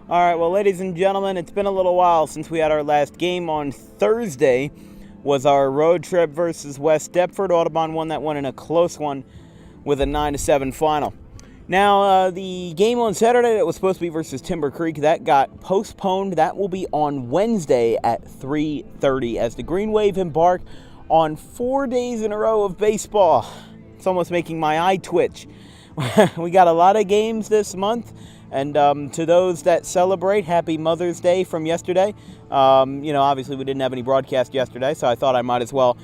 All right, well, ladies and gentlemen, it's been a little while since we had our last game. On Thursday was our road trip versus West Deptford. Audubon won that one in a close one with a 9-7 final. Now, the game on Saturday that was supposed to be versus Timber Creek, that got postponed. That will be on Wednesday at 3:30 as the Green Wave embark on 4 days in a row of baseball. It's almost making my eye twitch. We got a lot of games this month, and to those that celebrate, happy Mother's Day from yesterday. Obviously we didn't have any broadcast yesterday, so I thought I might as well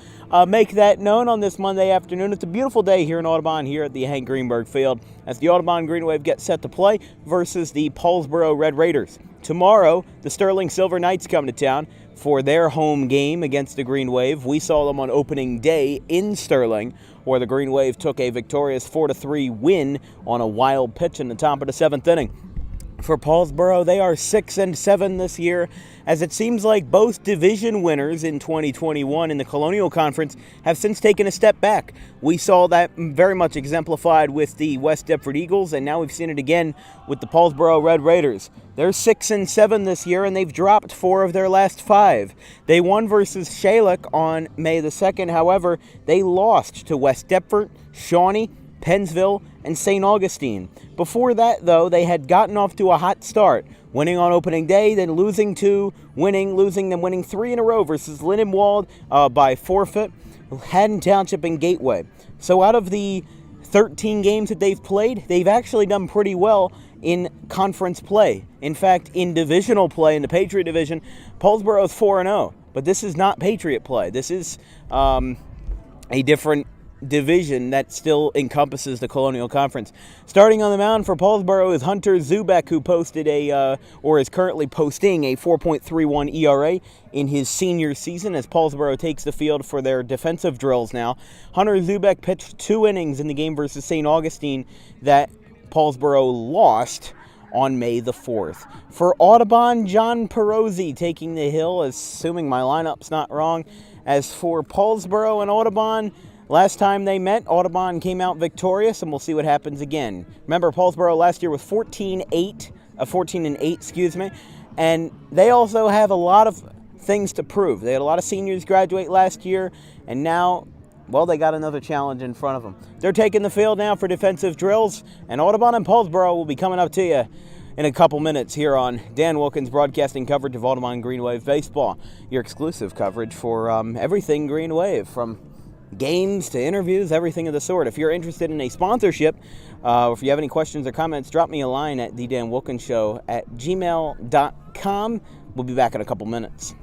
make that known on this Monday afternoon. It's a beautiful day here in Audubon, here at the Hank Greenberg Field, as the Audubon Green Wave gets set to play versus the Paulsboro Red Raiders. Tomorrow, the Sterling Silver Knights come to town for their home game against the Green Wave. We saw them on opening day in Sterling, where the Green Wave took a victorious 4-3 win on a wild pitch in the top of the seventh inning. For Paulsboro, they are 6-7 this year, as it seems like both division winners in 2021 in the Colonial Conference have since taken a step back. We saw that very much exemplified with the West Deptford Eagles, and now we've seen it again with the Paulsboro Red Raiders. They're 6-7 this year, and they've dropped 4 of their last 5. They won versus Shalek on May the 2nd. However, they lost to West Deptford, Shawnee, Pennsville, and St. Augustine. Before that, though, they had gotten off to a hot start, winning on opening day, then losing 2, losing, then winning 3 in a row versus Lindenwold by forfeit, Haddon Township, and Gateway. So out of the 13 games that they've played, they've actually done pretty well in conference play. In fact, in divisional play in the Patriot Division, Paulsboro is 4-0. But this is not Patriot play. This is a different division that still encompasses the Colonial Conference. Starting on the mound for Paulsboro is Hunter Zubek, who posted is currently posting a 4.31 ERA in his senior season as Paulsboro takes the field for their defensive drills now. Hunter Zubek pitched 2 innings in the game versus St. Augustine that Paulsboro lost on May the 4th. For Audubon, John Perozzi taking the hill, assuming my lineup's not wrong. As for Paulsboro and Audubon, last time they met, Audubon came out victorious, and we'll see what happens again. Remember, Paulsboro last year was 14-8, and they also have a lot of things to prove. They had a lot of seniors graduate last year, and now, well, they got another challenge in front of them. They're taking the field now for defensive drills, and Audubon and Paulsboro will be coming up to you in a couple minutes here on Dan Wilkins broadcasting coverage of Audubon Green Wave Baseball, your exclusive coverage for everything Green Wave, from games to interviews, everything of the sort. If you're interested in a sponsorship, or if you have any questions or comments, drop me a line at thedanwilkinsshow@gmail.com. We'll be back in a couple minutes.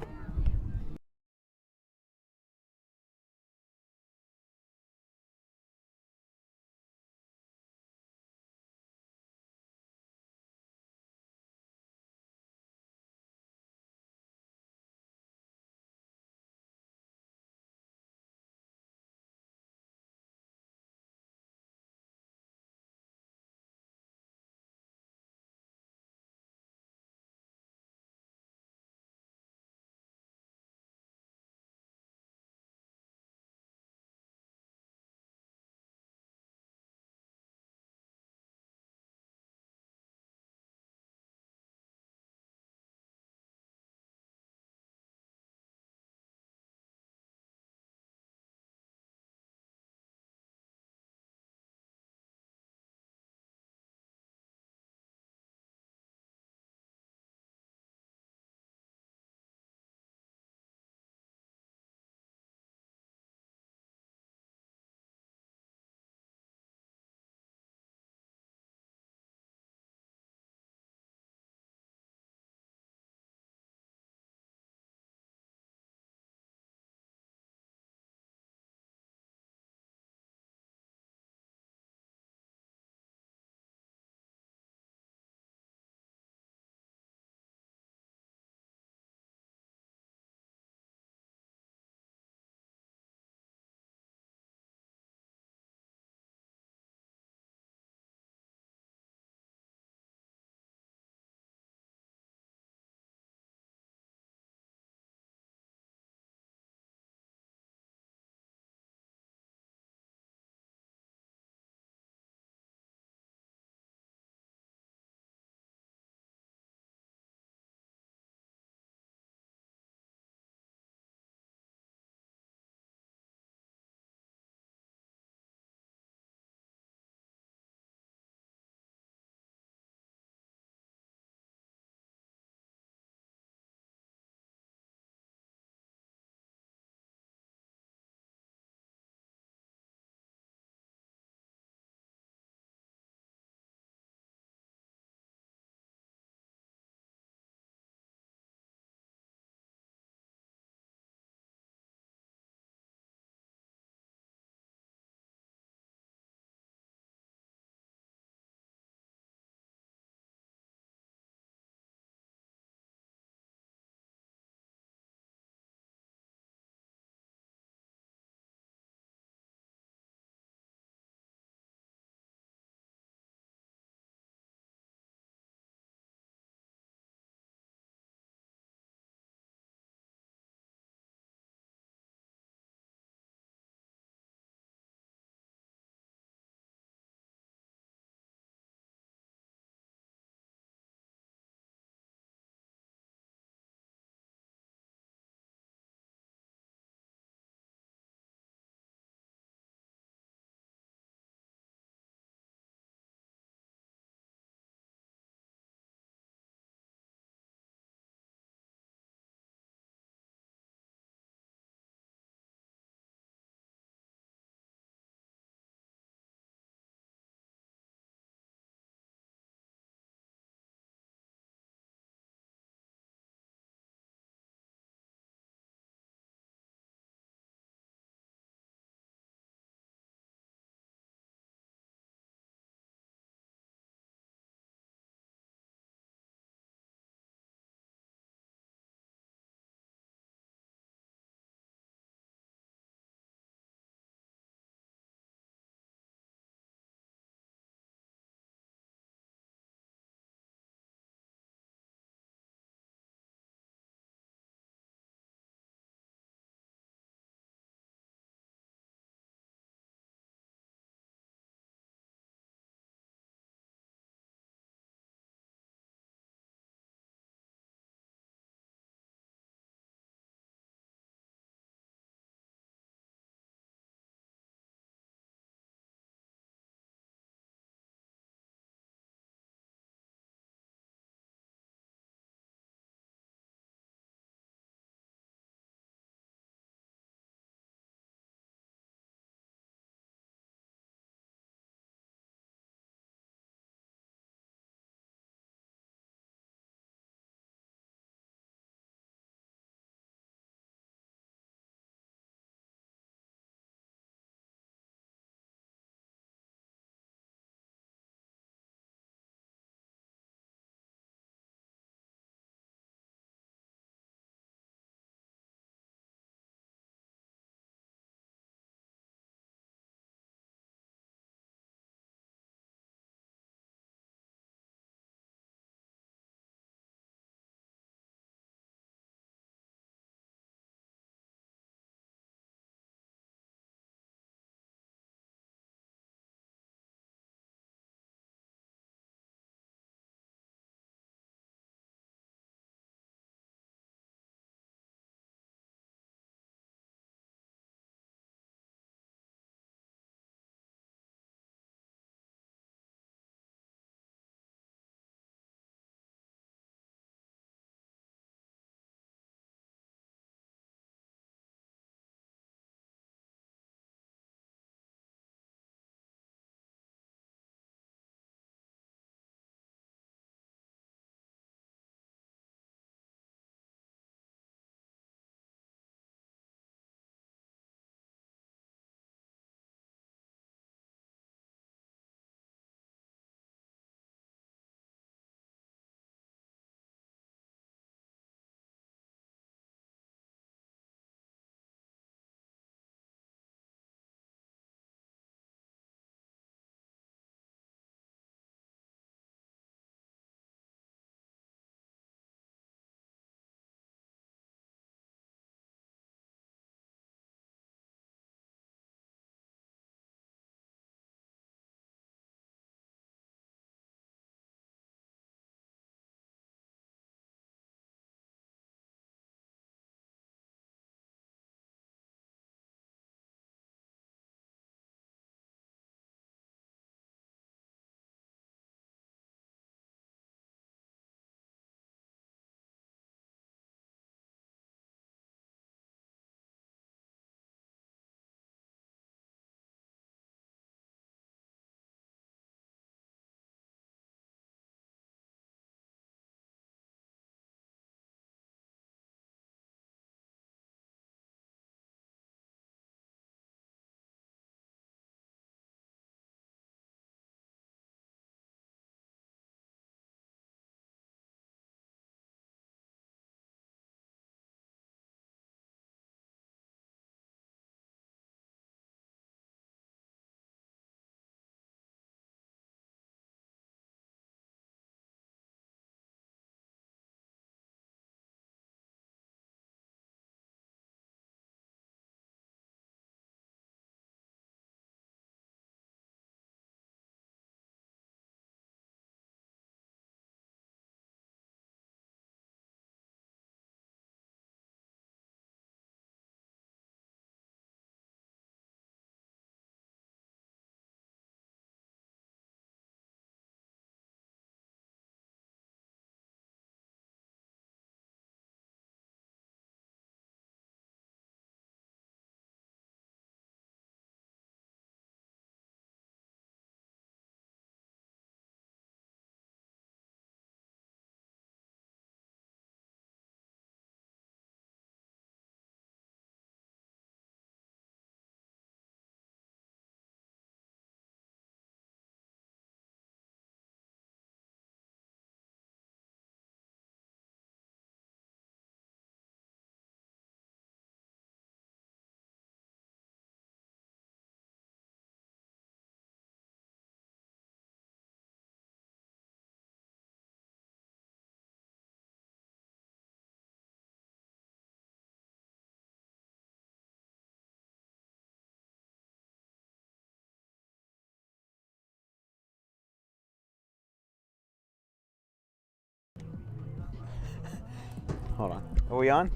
Hold on. Are we on?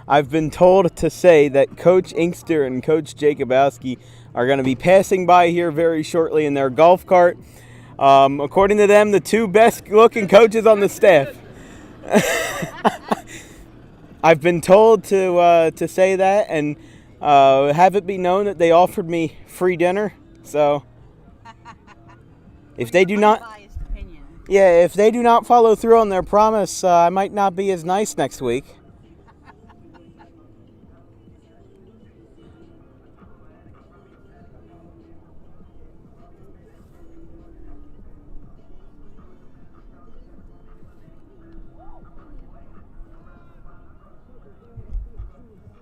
I've been told to say that Coach Inkster and Coach Jacobowski are going to be passing by here very shortly in their golf cart. According to them, the two best-looking coaches on the staff. I've been told to say that and have it be known that they offered me free dinner. So if they do not, yeah, if they do not follow through on their promise, I might not be as nice next week.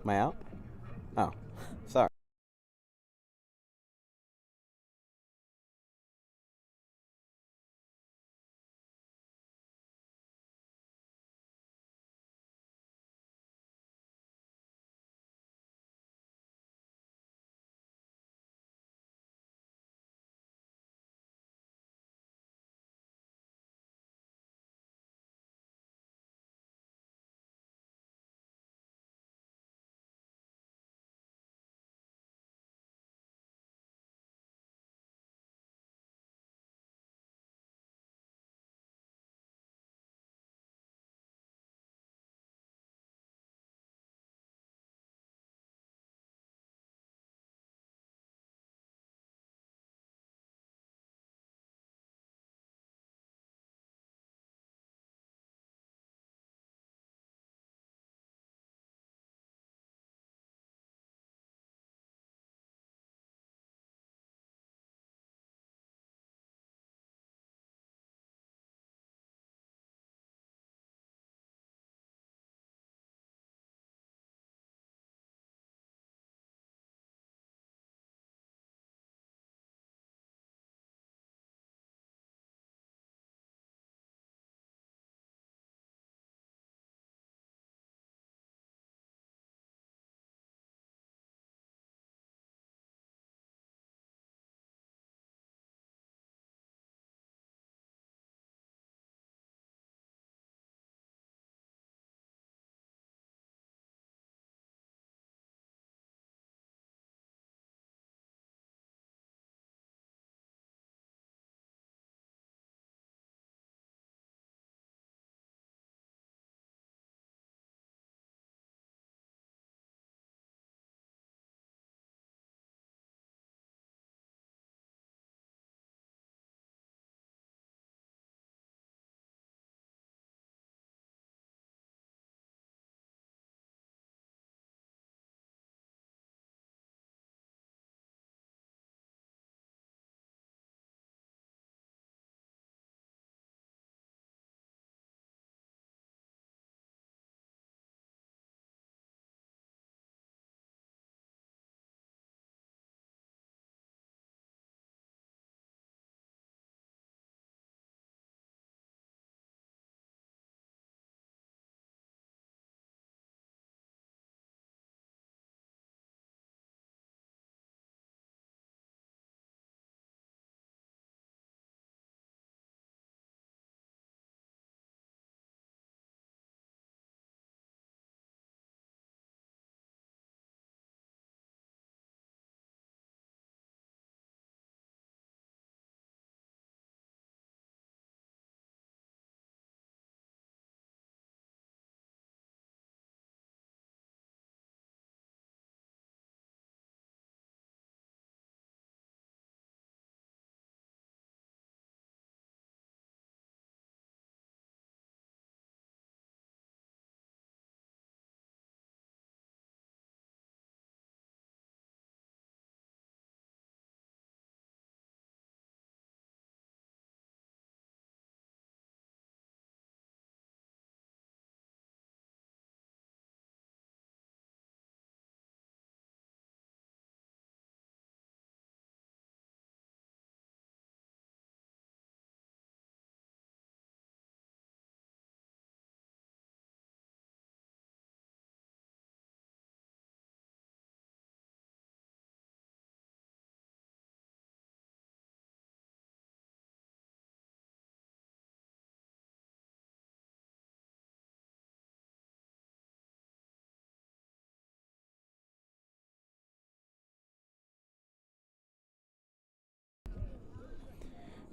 Am I out? Oh, sorry.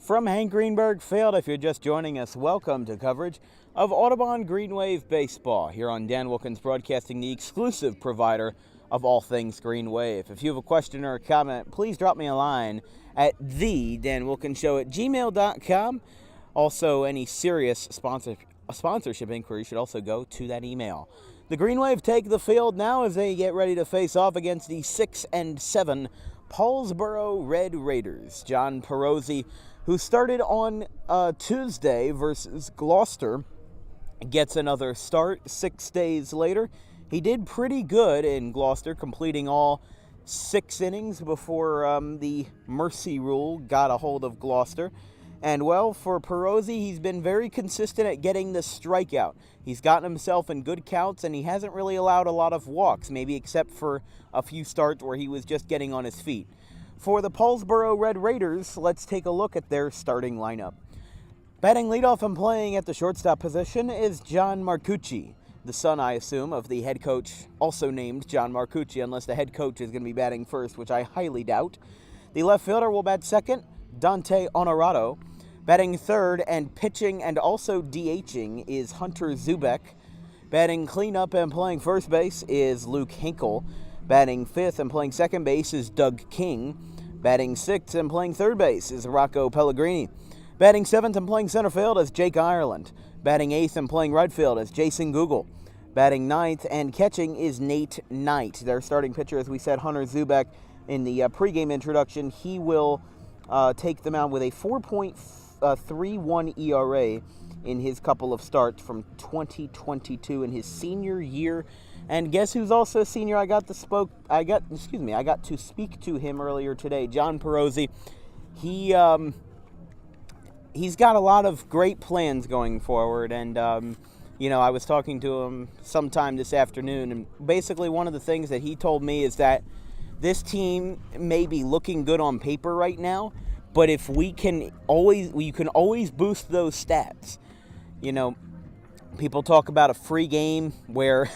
From Hank Greenberg Field, if you're just joining us, welcome to coverage of Audubon Green Wave Baseball here on Dan Wilkins Broadcasting, the exclusive provider of all things Green Wave. If you have a question or a comment, please drop me a line at thedanwilkinsshow@gmail.com. Also, any serious sponsorship inquiry should also go to that email. The Green Wave take the field now as they get ready to face off against the 6-7 Paulsboro Red Raiders. John Perozzi, who started on Tuesday versus Gloucester, gets another start 6 days later. He did pretty good in Gloucester, completing all 6 innings before the mercy rule got a hold of Gloucester. And, well, for Perozzi, he's been very consistent at getting the strikeout. He's gotten himself in good counts, and he hasn't really allowed a lot of walks, maybe except for a few starts where he was just getting on his feet. For the Paulsboro Red Raiders, let's take a look at their starting lineup. Batting leadoff and playing at the shortstop position is John Marcucci, the son, I assume, of the head coach, also named John Marcucci, unless the head coach is going to be batting first, which I highly doubt. The left fielder will bat second, Dante Honorado. Batting third and pitching and also DHing is Hunter Zubek. Batting cleanup and playing first base is Luke Hinkle. Batting fifth and playing second base is Doug King. Batting sixth and playing third base is Rocco Pellegrini. Batting seventh and playing center field is Jake Ireland. Batting eighth and playing right field is Jason Google. Batting ninth and catching is Nate Knight. Their starting pitcher, as we said, Hunter Zubek. In the pregame introduction, he will take them out with a 4.31 ERA in his couple of starts from 2022 in his senior year. And guess who's also a senior? I got to speak to him earlier today, John Perozzi. He's got a lot of great plans going forward, and I was talking to him sometime this afternoon, and basically one of the things that he told me is that this team may be looking good on paper right now, but if you can always boost those stats. People talk about a free game where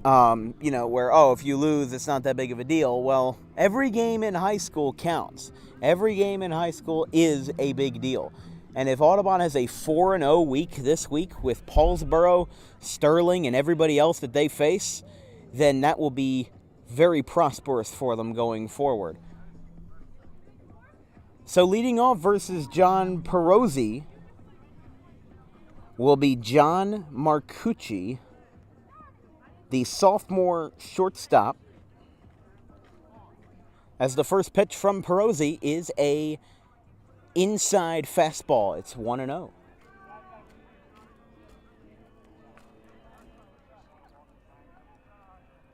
if you lose, it's not that big of a deal. Well, every game in high school counts. Every game in high school is a big deal. And if Audubon has a 4-0 week this week with Paulsboro, Sterling, and everybody else that they face, then that will be very prosperous for them going forward. So leading off versus John Perozzi will be John Marcucci, the sophomore shortstop, as the first pitch from Perozzi is a inside fastball. It's 1-0.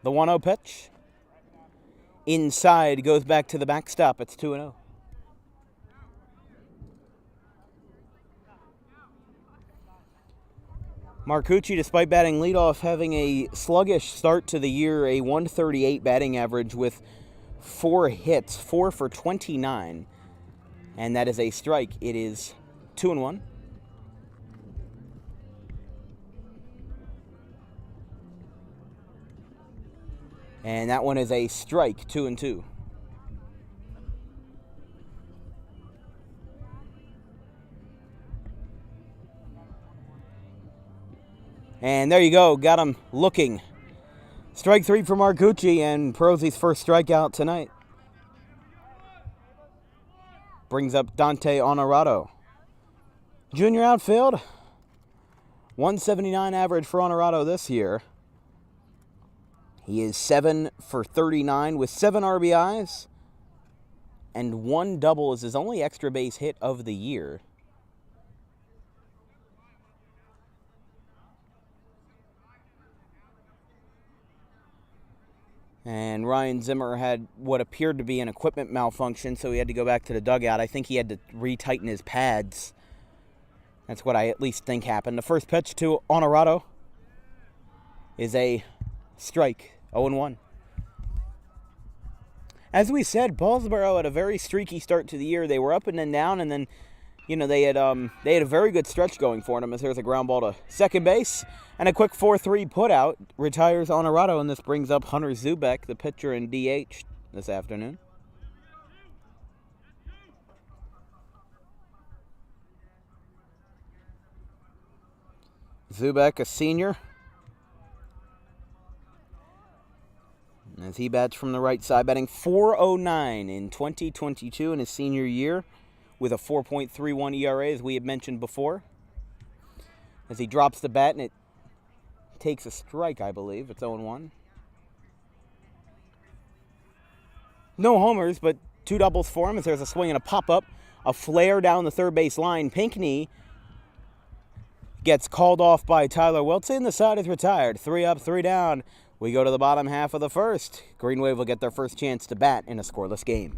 The 1-0 pitch. Inside, goes back to the backstop. It's 2-0. Marcucci, despite batting leadoff, having a sluggish start to the year, a 138 batting average with 4 hits, 4 for 29. And that is a strike. It is 2-1. And that one is a strike, 2-2. And there you go, got him looking. Strike 3 for Marcucci, and Perozzi's first strikeout tonight. Brings up Dante Honorado. Junior outfield, 179 average for Honorado this year. He is 7 for 39 with 7 RBIs, and 1 double is his only extra base hit of the year. And Ryan Zimmer had what appeared to be an equipment malfunction, so he had to go back to the dugout. I think he had to retighten his pads. That's what I at least think happened. The first pitch to Honorado is a strike, 0-1. As we said, Paulsboro had a very streaky start to the year. They were up and then down, and then they had a very good stretch going for them as there's a ground ball to second base. And a quick 4-3 putout retires Honorado, and this brings up Hunter Zubek, the pitcher in DH this afternoon. Zubek, a senior, as he bats from the right side, batting .409 in 2022 in his senior year with a 4.31 ERA, as we had mentioned before. As he drops the bat, and it takes a strike, I believe. It's 0-1. No homers, but 2 doubles for him as there's a swing and a pop-up. A flare down the third base line. Pinckney gets called off by Tyler Wiltse, and the side is retired. 3 up, 3 down. We go to the bottom half of the first. Green Wave will get their first chance to bat in a scoreless game.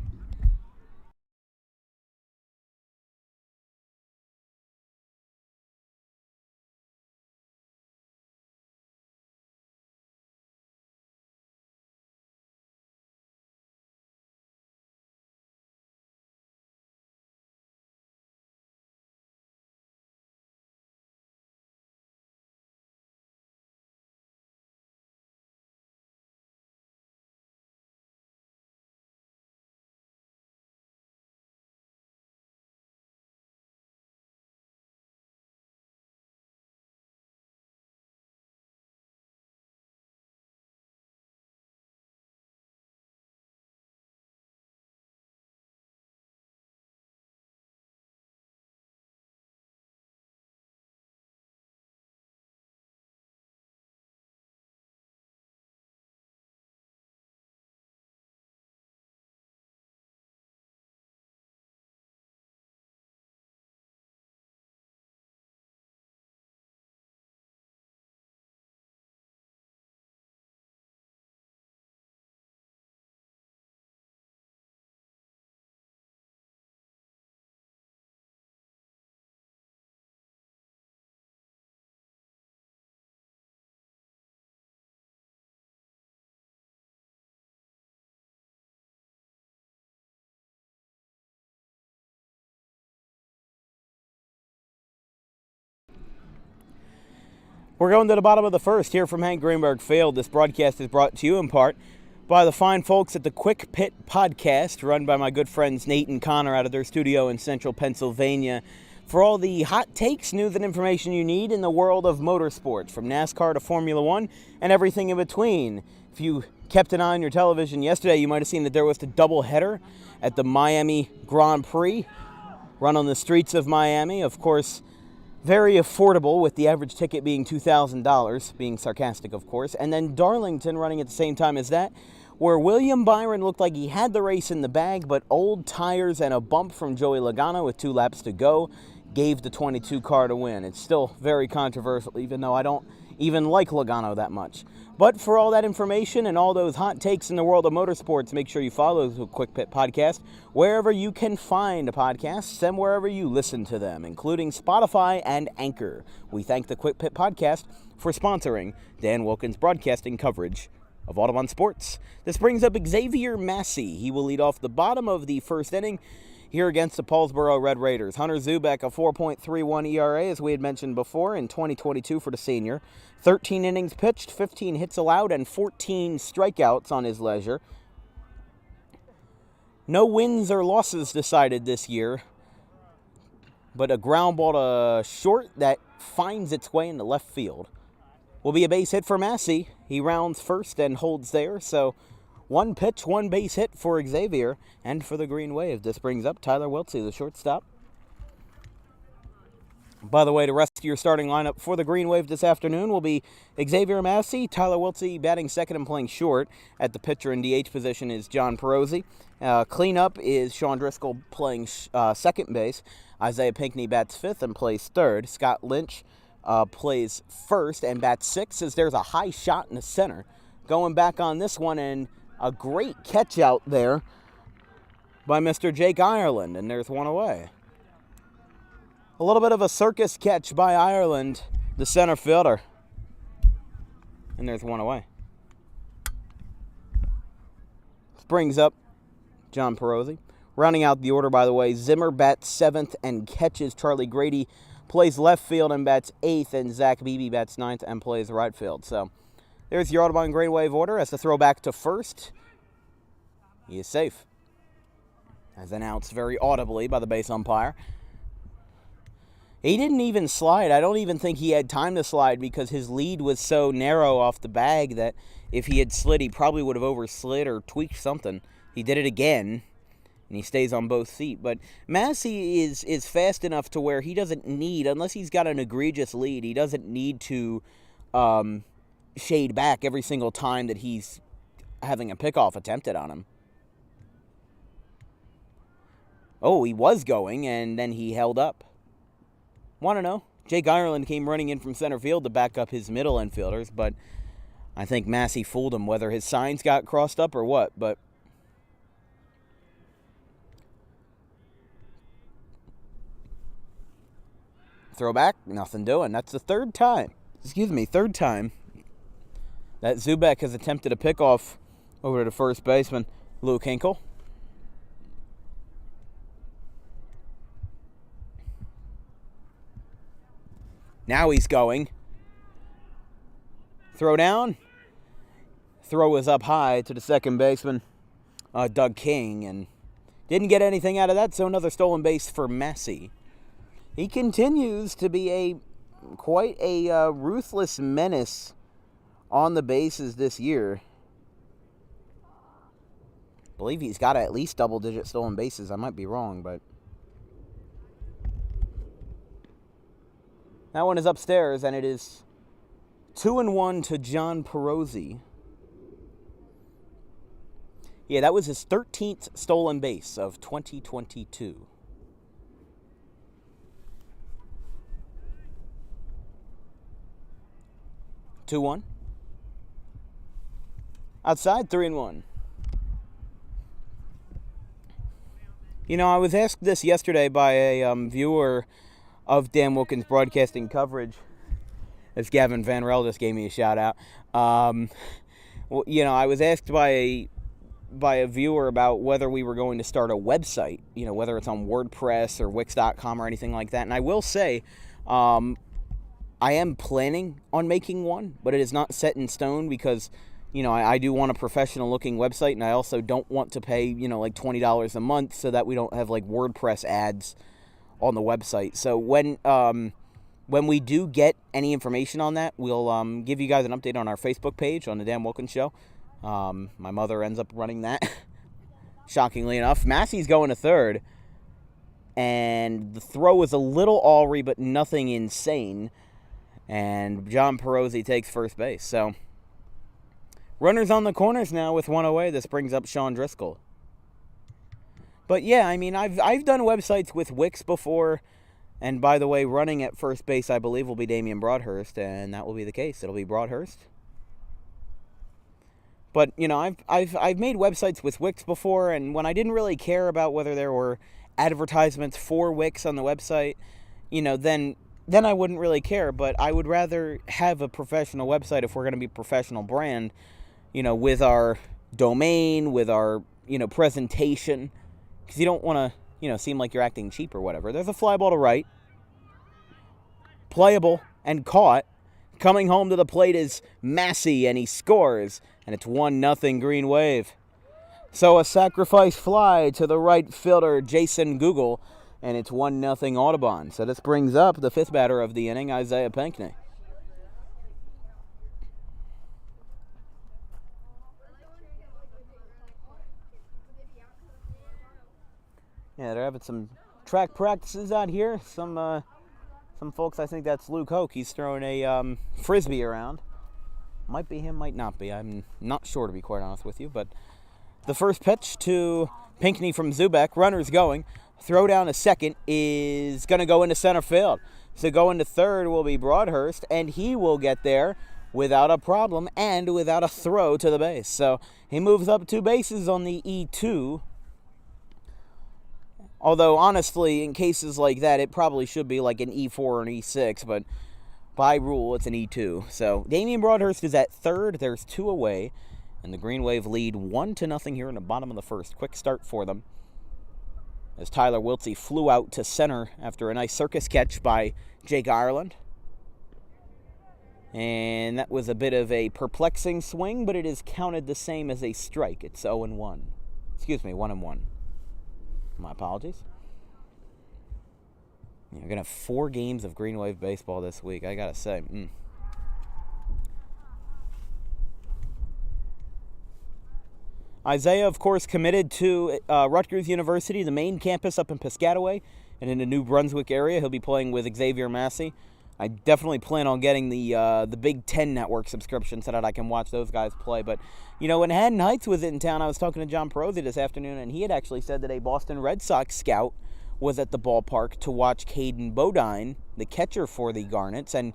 We're going to the bottom of the first here from Hank Greenberg Field. This broadcast is brought to you in part by the fine folks at the Quick Pit Podcast, run by my good friends Nate and Connor out of their studio in central Pennsylvania, for all the hot takes, news, and information you need in the world of motorsports, from NASCAR to Formula One and everything in between. If you kept an eye on your television yesterday, you might have seen that there was a doubleheader at the Miami Grand Prix, run on the streets of Miami. Of course, very affordable, with the average ticket being $2,000, being sarcastic, of course. And then Darlington running at the same time as that, where William Byron looked like he had the race in the bag, but old tires and a bump from Joey Logano with 2 laps to go gave the 22 car to win. It's still very controversial, even though I don't even like Logano that much. But for all that information and all those hot takes in the world of motorsports, make sure you follow the Quick Pit Podcast wherever you can find podcasts and wherever you listen to them, including Spotify and Anchor. We thank the Quick Pit Podcast for sponsoring Dan Wilkins' broadcasting coverage of Audubon Sports. This brings up Xavier Massey. He will lead off the bottom of the first inning here against the Paulsboro Red Raiders. Hunter Zubek, a 4.31 ERA, as we had mentioned before, in 2022 for the senior. 13 innings pitched, 15 hits allowed, and 14 strikeouts on his leisure. No wins or losses decided this year, but a ground ball to short that finds its way into left field. Will be a base hit for Massey. He rounds first and holds there, so 1 pitch, 1 base hit for Xavier, and for the Green Wave. This brings up Tyler Wiltse, the shortstop. By the way, the rest of your starting lineup for the Green Wave this afternoon will be Xavier Massey, Tyler Wiltse batting second and playing short. At the pitcher and DH position is John Perozzi. Cleanup is Sean Driscoll playing second base. Isaiah Pinckney bats fifth and plays third. Scott Lynch plays first and bats sixth, as there's a high shot in the center. Going back on this one, and a great catch out there by Mr. Jake Ireland, and there's one away. A little bit of a circus catch by Ireland, the center fielder, and there's one away. This brings up John Perozzi. Rounding out the order, by the way, Zimmer bats seventh and catches. Charlie Grady plays left field and bats eighth, and Zach Beebe bats ninth and plays right field. So there's your Audubon Green Wave order. As the throw back to first, he is safe, as announced very audibly by the base umpire. He didn't even slide. I don't even think he had time to slide because his lead was so narrow off the bag that if he had slid, he probably would have overslid or tweaked something. He did it again, and he stays on both feet. But Massey is fast enough to where he doesn't need, unless he's got an egregious lead, he doesn't need to shade back every single time that he's having a pickoff attempted on him. Oh, he was going, and then he held up. Want to know? Jake Ireland came running in from center field to back up his middle infielders, but I think Massey fooled him, whether his signs got crossed up or what. But throwback, nothing doing. That's the third time that Zubek has attempted a pickoff over to the first baseman, Luke Hinkle. Now he's going. Throw down. Throw was up high to the second baseman, Doug King, and didn't get anything out of that, so another stolen base for Massey. He continues to be quite a ruthless menace on the bases this year. I believe he's got at least double-digit stolen bases. I might be wrong, but that one is upstairs, and it is 2-1 to John Perozzi. Yeah, that was his 13th stolen base of 2022. Two-one. Outside, 3-1. You know, I was asked this yesterday by a viewer of Dan Wilkins Broadcasting coverage, as Gavin Van Rel just gave me a shout out. Well, you know, I was asked by a viewer about whether we were going to start a website, you know, whether it's on WordPress or Wix.com or anything like that. And I will say, I am planning on making one, but it is not set in stone because, you know, I do want a professional-looking website, and I also don't want to pay, you know, like $20 a month so that we don't have, like, WordPress ads on the website. So when we do get any information on that, we'll give you guys an update on our Facebook page on the Dan Wilkins Show. My mother ends up running that, shockingly enough. Massey's going to third, and the throw was a little awry, but nothing insane. And John Perozzi takes first base. So runners on the corners now with one away. This brings up Sean Driscoll. But yeah, I mean, I've done websites with Wix before, and by the way, running at first base, I believe, will be Damian Broadhurst, and that will be the case. It'll be Broadhurst. But you know, I've made websites with Wix before, and when I didn't really care about whether there were advertisements for Wix on the website, you know, then I wouldn't really care. But I would rather have a professional website if we're going to be a professional brand, you know, with our domain, with our, you know, presentation. Because you don't want to, you know, seem like you're acting cheap or whatever. There's a fly ball to right. Playable and caught. Coming home to the plate is Massey, and he scores. And it's 1-0 Green Wave. So a sacrifice fly to the right fielder, Jason Google. And it's 1-0 Audubon. So this brings up the fifth batter of the inning, Isaiah Pinckney. Yeah, they're having some track practices out here. Some folks, I think that's Luke Hoke. He's throwing a frisbee around. Might be him, might not be. I'm not sure, to be quite honest with you. But the first pitch to Pinckney from Zubek. Runner's going. Throw down to second is going to go into center field. So going to third will be Broadhurst, and he will get there without a problem and without a throw to the base. So he moves up 2 bases on the E2. Although, honestly, in cases like that, it probably should be like an E4 or an E6, but by rule, it's an E2. So Damian Broadhurst is at third. There's 2 away, and the Green Wave lead 1-0 here in the bottom of the first. Quick start for them, as Tyler Wiltsey flew out to center after a nice circus catch by Jake Ireland. And that was a bit of a perplexing swing, but it is counted the same as a strike. It's 0-1. Excuse me, 1-1. My apologies. You're going to have 4 games of Green Wave baseball this week, I got to say. Isaiah, of course, committed to Rutgers University, the main campus up in Piscataway and in the New Brunswick area. He'll be playing with Xavier Massey. I definitely plan on getting the Big Ten Network subscription so that I can watch those guys play. But, when Haddon Heights was in town, I was talking to John Perosi this afternoon, and he had actually said that a Boston Red Sox scout was at the ballpark to watch Caden Bodine, the catcher for the Garnets. And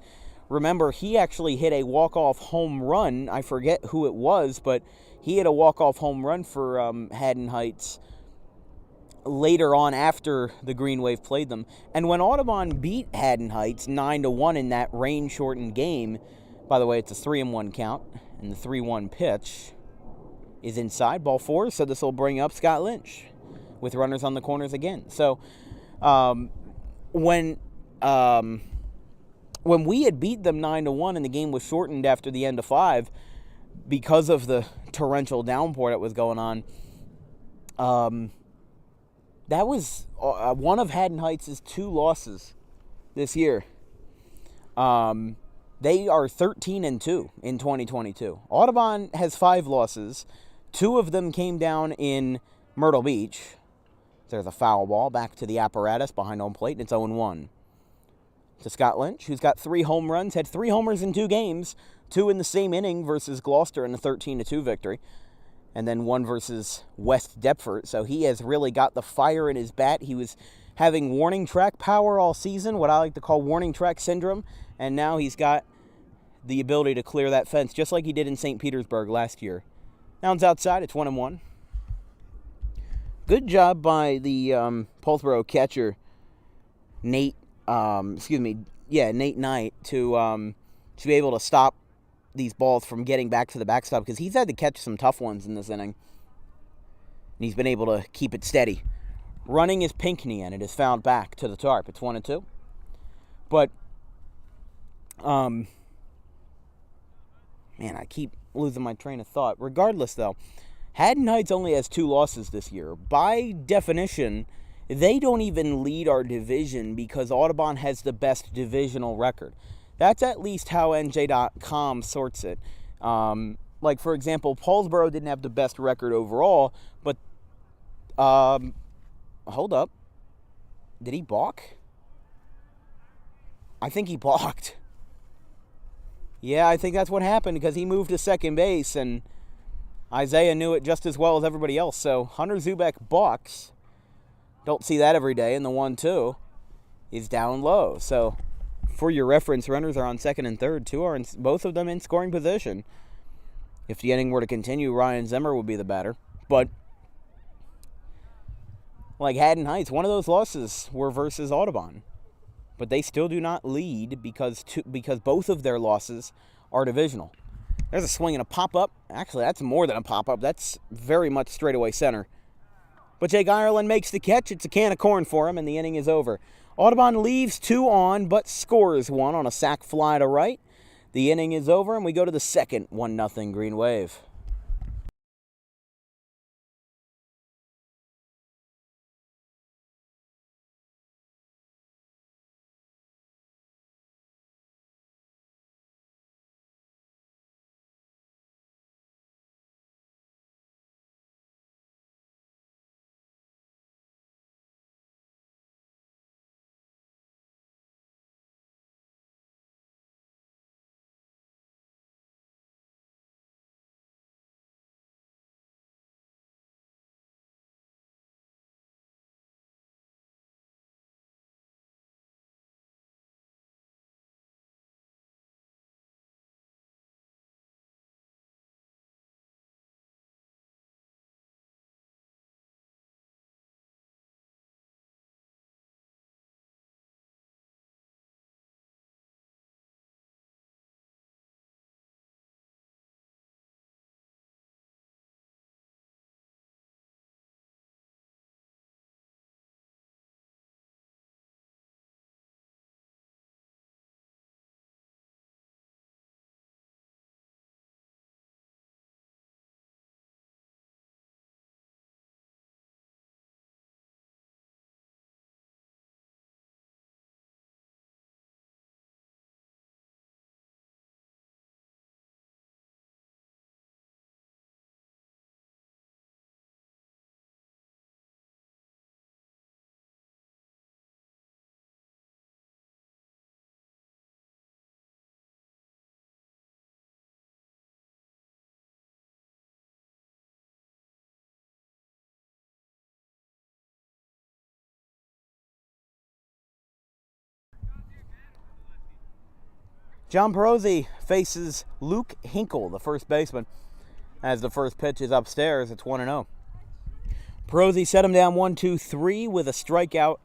remember, he actually hit a walk-off home run. I forget who it was, but he hit a walk-off home run for Haddon Heights later on after the Green Wave played them. And when Audubon beat Haddon Heights 9-1 in that rain-shortened game, by the way, it's a 3-1 count, and the 3-1 pitch is inside, ball 4, so this will bring up Scott Lynch with runners on the corners again. So when we had beat them 9-1 and the game was shortened after the end of 5 because of the torrential downpour that was going on, that was one of Haddon Heights' 2 losses this year. They are 13-2 in 2022. Audubon has 5 losses. 2 of them came down in Myrtle Beach. There's a foul ball back to the apparatus behind home plate, and it's 0-1. To Scott Lynch, who's got 3 home runs, had 3 homers in 2 games, 2 in the same inning versus Gloucester in a 13-2 victory, and then 1 versus West Deptford. So he has really got the fire in his bat. He was having warning track power all season, what I like to call warning track syndrome, and now he's got the ability to clear that fence, just like he did in St. Petersburg last year. Now it's outside, it's 1-1. Good job by the Paulsboro catcher, Nate Knight, to be able to stop these balls from getting back to the backstop, because he's had to catch some tough ones in this inning. And he's been able to keep it steady. Running is Pinckney, and it is fouled back to the tarp. It's 1-2. But, man, I keep losing my train of thought. Regardless, though, Haddon Heights only has 2 losses this year. By definition, they don't even lead our division because Audubon has the best divisional record. That's at least how NJ.com sorts it. Like, for example, Paulsboro didn't have the best record overall, but, hold up. Did he balk? I think he balked. Yeah, I think that's what happened, because he moved to second base, and Isaiah knew it just as well as everybody else. So Hunter Zubek balks. Don't see that every day, and the 1-2 is down low. So for your reference, runners are on second and third. Both of them in scoring position. If the inning were to continue, Ryan Zimmer would be the batter. But like Haddon Heights, one of those losses were versus Audubon. But they still do not lead because both of their losses are divisional. There's a swing and a pop-up. Actually, that's more than a pop-up. That's very much straightaway center. But Jake Ireland makes the catch. It's a can of corn for him, and the inning is over. Audubon leaves 2 on, but scores 1 on a sac fly to right. The inning is over, and we go to the second 1-0 Green Wave. John Perosi faces Luke Hinkle, the first baseman, as the first pitch is upstairs. It's 1-0. Perosi set him down 1-2-3 with a strikeout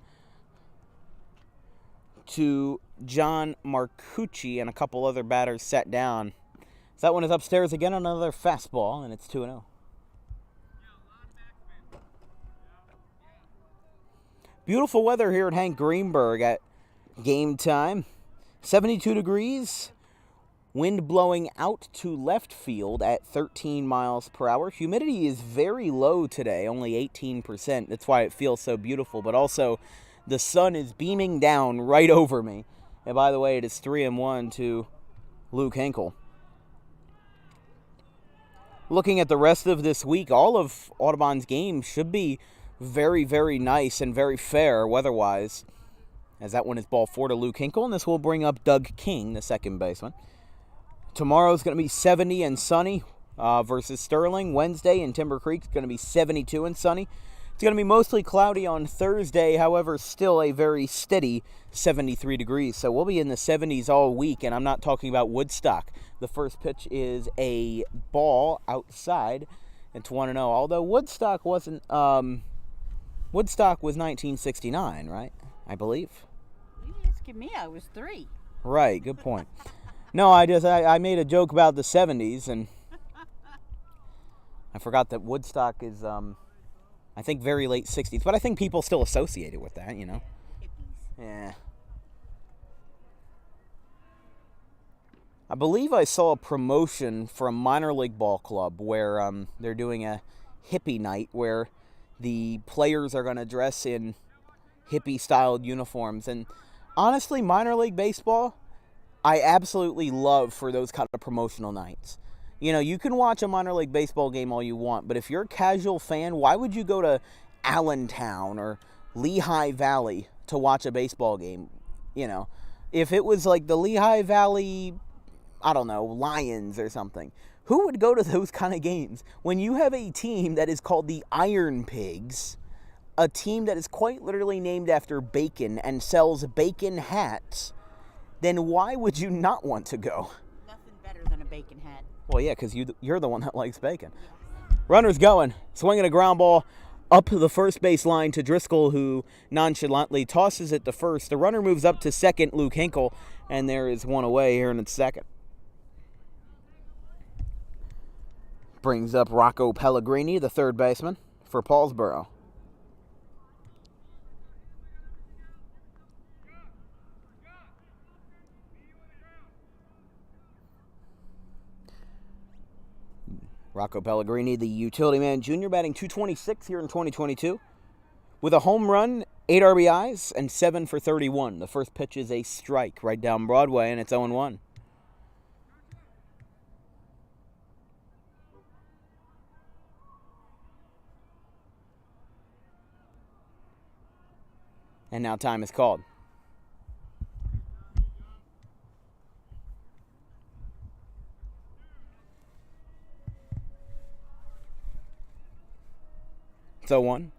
to John Marcucci, and a couple other batters set down. So that one is upstairs again, another fastball, and it's 2-0. Beautiful weather here at Hank Greenberg at game time. 72 degrees, wind blowing out to left field at 13 miles per hour. Humidity is very low today, only 18%. That's why it feels so beautiful, but also the sun is beaming down right over me. And by the way, it is 3-1 to Luke Hinkle. Looking at the rest of this week, all of Audubon's games should be very, very nice and very fair weather-wise, as that one is ball 4 to Luke Hinkle, and this will bring up Doug King, the second baseman. Tomorrow's going to be 70 and sunny versus Sterling. Wednesday in Timber Creek is going to be 72 and sunny. It's going to be mostly cloudy on Thursday, however, still a very steady 73 degrees. So we'll be in the 70s all week, and I'm not talking about Woodstock. The first pitch is a ball outside. It's 1-0, although Woodstock wasn't... Woodstock was 1969, right? I believe. You asking me? I was 3. Right, good point. No, I made a joke about the 70s, and I forgot that Woodstock is, I think, very late 60s. But I think people still associate it with that, you know. Hippies. Yeah. I believe I saw a promotion for a minor league ball club where they're doing a hippie night where the players are going to dress in hippie-styled uniforms. And honestly, minor league baseball, I absolutely love for those kind of promotional nights. You know, you can watch a minor league baseball game all you want, but if you're a casual fan, why would you go to Allentown or Lehigh Valley to watch a baseball game? You know, if it was like the Lehigh Valley, I don't know, Lions or something, who would go to those kind of games? When you have a team that is called the Iron Pigs, a team that is quite literally named after bacon and sells bacon hats, then why would you not want to go? Nothing better than a bacon hat. Well, yeah, because you're the one that likes bacon. Runner's going, swinging a ground ball up the first base line to Driscoll, who nonchalantly tosses it to first. The runner moves up to second, Luke Hinkle, and there is one away here in its second. Brings up Rocco Pellegrini, the third baseman, for Paulsboro. Rocco Pellegrini, the utility man junior, batting .226 here in 2022. With a home run, 8 RBIs, and 7 for 31. The first pitch is a strike right down Broadway, and it's 0-1. And now time is called. It's 0-1.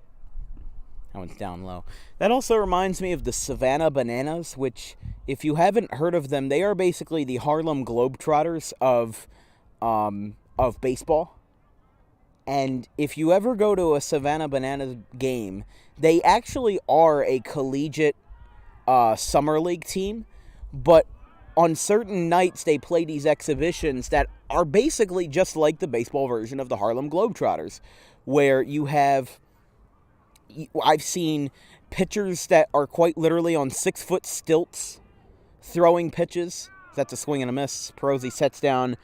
That one's down low. That also reminds me of the Savannah Bananas, which, if you haven't heard of them, they are basically the Harlem Globetrotters of baseball. And if you ever go to a Savannah Bananas game, they actually are a collegiate summer league team, but on certain nights they play these exhibitions that are basically just like the baseball version of the Harlem Globetrotters, where you have, I've seen pitchers that are quite literally on 6-foot stilts throwing pitches. That's a swing and a miss. Perosi sets down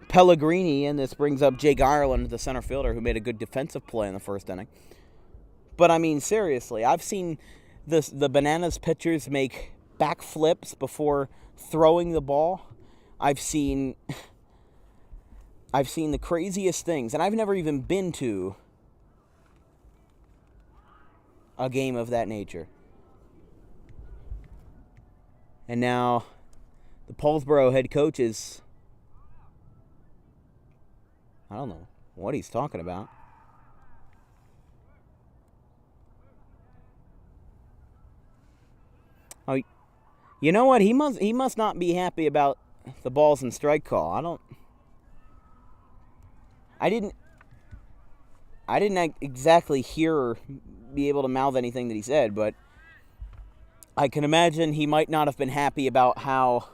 Pellegrini, and this brings up Jake Ireland, the center fielder, who made a good defensive play in the first inning. But I mean, seriously, I've seen the Bananas pitchers make backflips before throwing the ball. I've seen the craziest things, and I've never even been to a game of that nature. And now the Paulsboro head coach is, I don't know what he's talking about. Oh, you know what? He must not be happy about the balls and strike call. I didn't exactly hear or be able to mouth anything that he said, but I can imagine he might not have been happy about how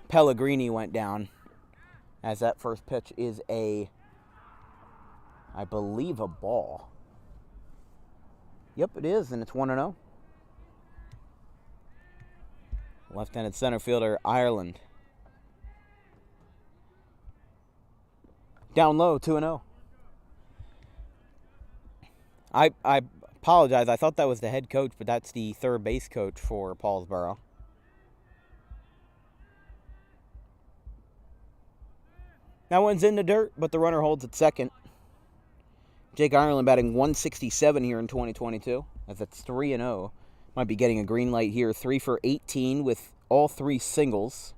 Pellegrini went down, as that first pitch is I believe, a ball. Yep, it is, and it's 1-0. Left-handed center fielder, Ireland. Down low, 2-0. I apologize. I thought that was the head coach, but that's the third base coach for Paulsboro. That one's in the dirt, but the runner holds at second. Jake Ireland batting 167 here in 2022. As it's 3-0. Might be getting a green light here. 3 for 18 with all 3 singles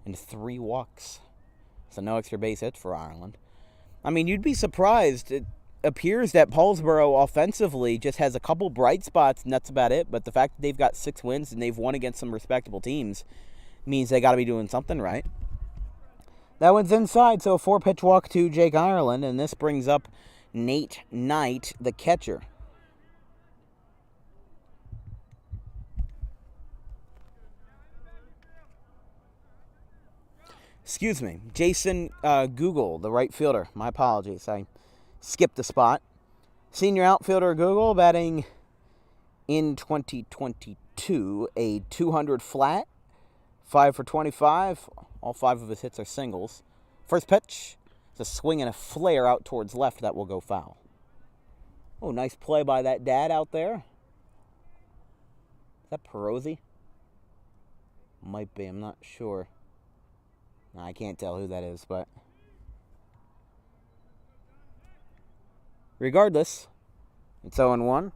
and 3 walks. So no extra base hits for Ireland. I mean, you'd be surprised. It appears that Paulsboro offensively just has a couple bright spots, and that's about it. But the fact that they've got 6 wins and they've won against some respectable teams means they got to be doing something right. That one's inside, so a 4-pitch walk to Jake Ireland, and this brings up Nate Knight, the catcher. Excuse me, Jason Google, the right fielder. My apologies, I skipped the spot. Senior outfielder Google batting in 2022, a 200 flat, 5 for 25. All 5 of his hits are singles. First pitch, it's a swing and a flare out towards left that will go foul. Oh, nice play by that dad out there. Is that Perosi? Might be, I'm not sure. I can't tell who that is, but regardless, it's 0-1.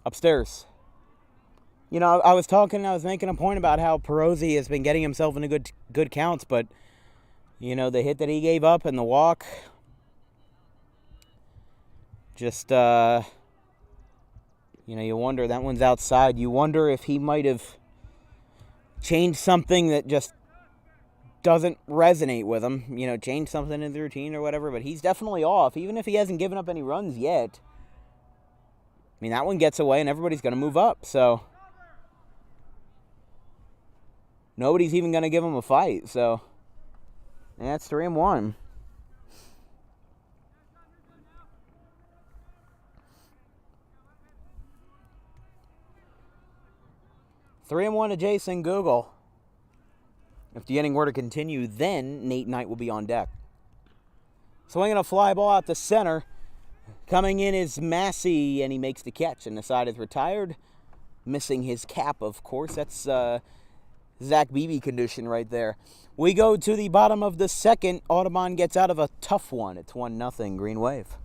Upstairs. You know, I was making a point about how Perosi has been getting himself into good counts, but, you know, the hit that he gave up and the walk, just, you know, you wonder, that one's outside. You wonder if he might have changed something that just doesn't resonate with him, you know, change something in the routine or whatever, but he's definitely off, even if he hasn't given up any runs yet. I mean, that one gets away and everybody's going to move up, so nobody's even going to give him a fight, so that's 3-1. Three and 1 to Jason Google. If the inning were to continue, then Nate Knight will be on deck. Swinging a fly ball out to center. Coming in is Massey, and he makes the catch, and the side is retired. Missing his cap, of course. That's Zach Beebe condition right there. We go to the bottom of the second. Audubon gets out of a tough one. It's 1-0 Green Wave.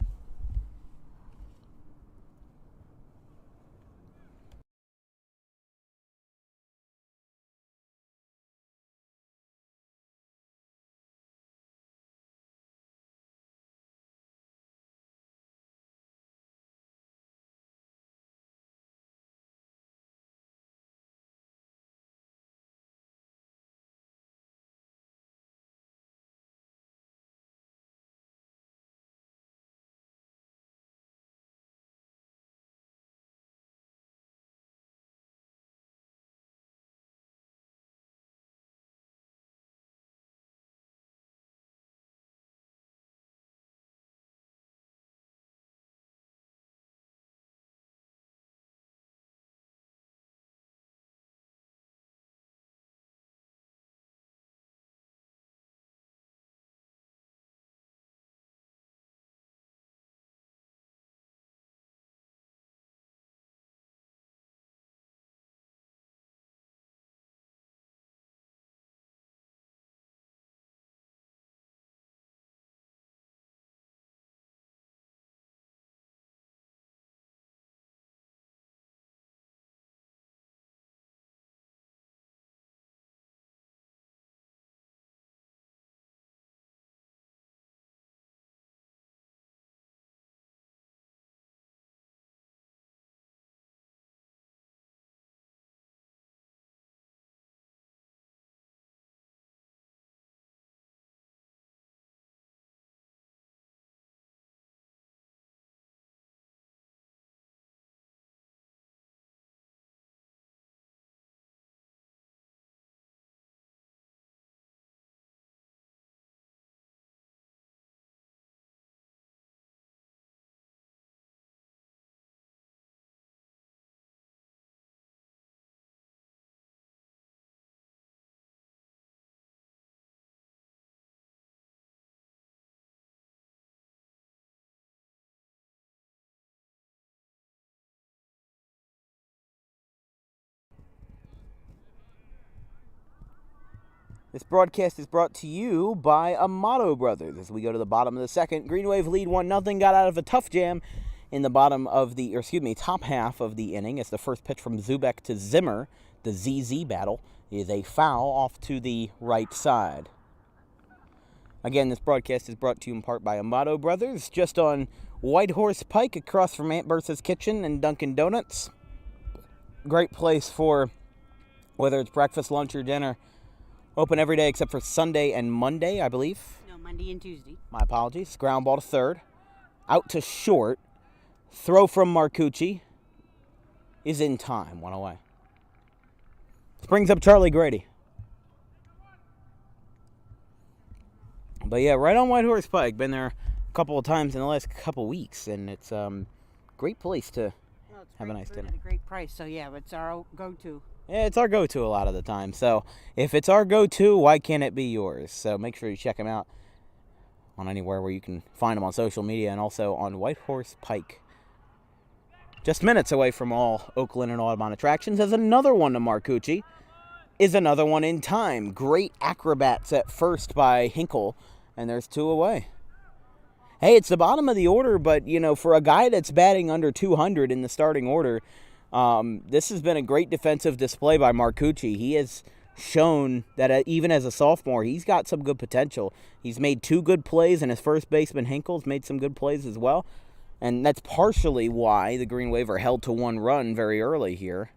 This broadcast is brought to you by Amato Brothers. As we go to the bottom of the second, Green Wave lead 1-0, got out of a tough jam in the top half of the inning as the first pitch from Zubek to Zimmer, the ZZ battle, is a foul off to the right side. Again, this broadcast is brought to you in part by Amato Brothers, just on White Horse Pike across from Aunt Bertha's Kitchen and Dunkin' Donuts. Great place for whether it's breakfast, lunch, or dinner. Open every day except for Sunday and Monday, I believe. No, Monday and Tuesday. My apologies. Ground ball to third. Out to short. Throw from Marcucci is in time. One away. This brings up Charlie Grady. But yeah, right on White Horse Pike. Been there a couple of times in the last couple weeks, and it's a great place to have a nice dinner. At a great price, so yeah, it's our go-to. Yeah, it's our go-to a lot of the time. So if it's our go-to, why can't it be yours? So make sure you check them out on anywhere where you can find them on social media and also on White Horse Pike. Just minutes away from all Oakland and Audubon attractions. There's another one to Marcucci. Is another one in time. Great acrobats at first by Hinkle, and there's two away. Hey, it's the bottom of the order, but, for a guy that's batting under 200 in the starting order, this has been a great defensive display by Marcucci. He has shown that even as a sophomore, he's got some good potential. He's made two good plays, and his first baseman Hinkle's made some good plays as well. And that's partially why the Green Wave are held to one run very early here.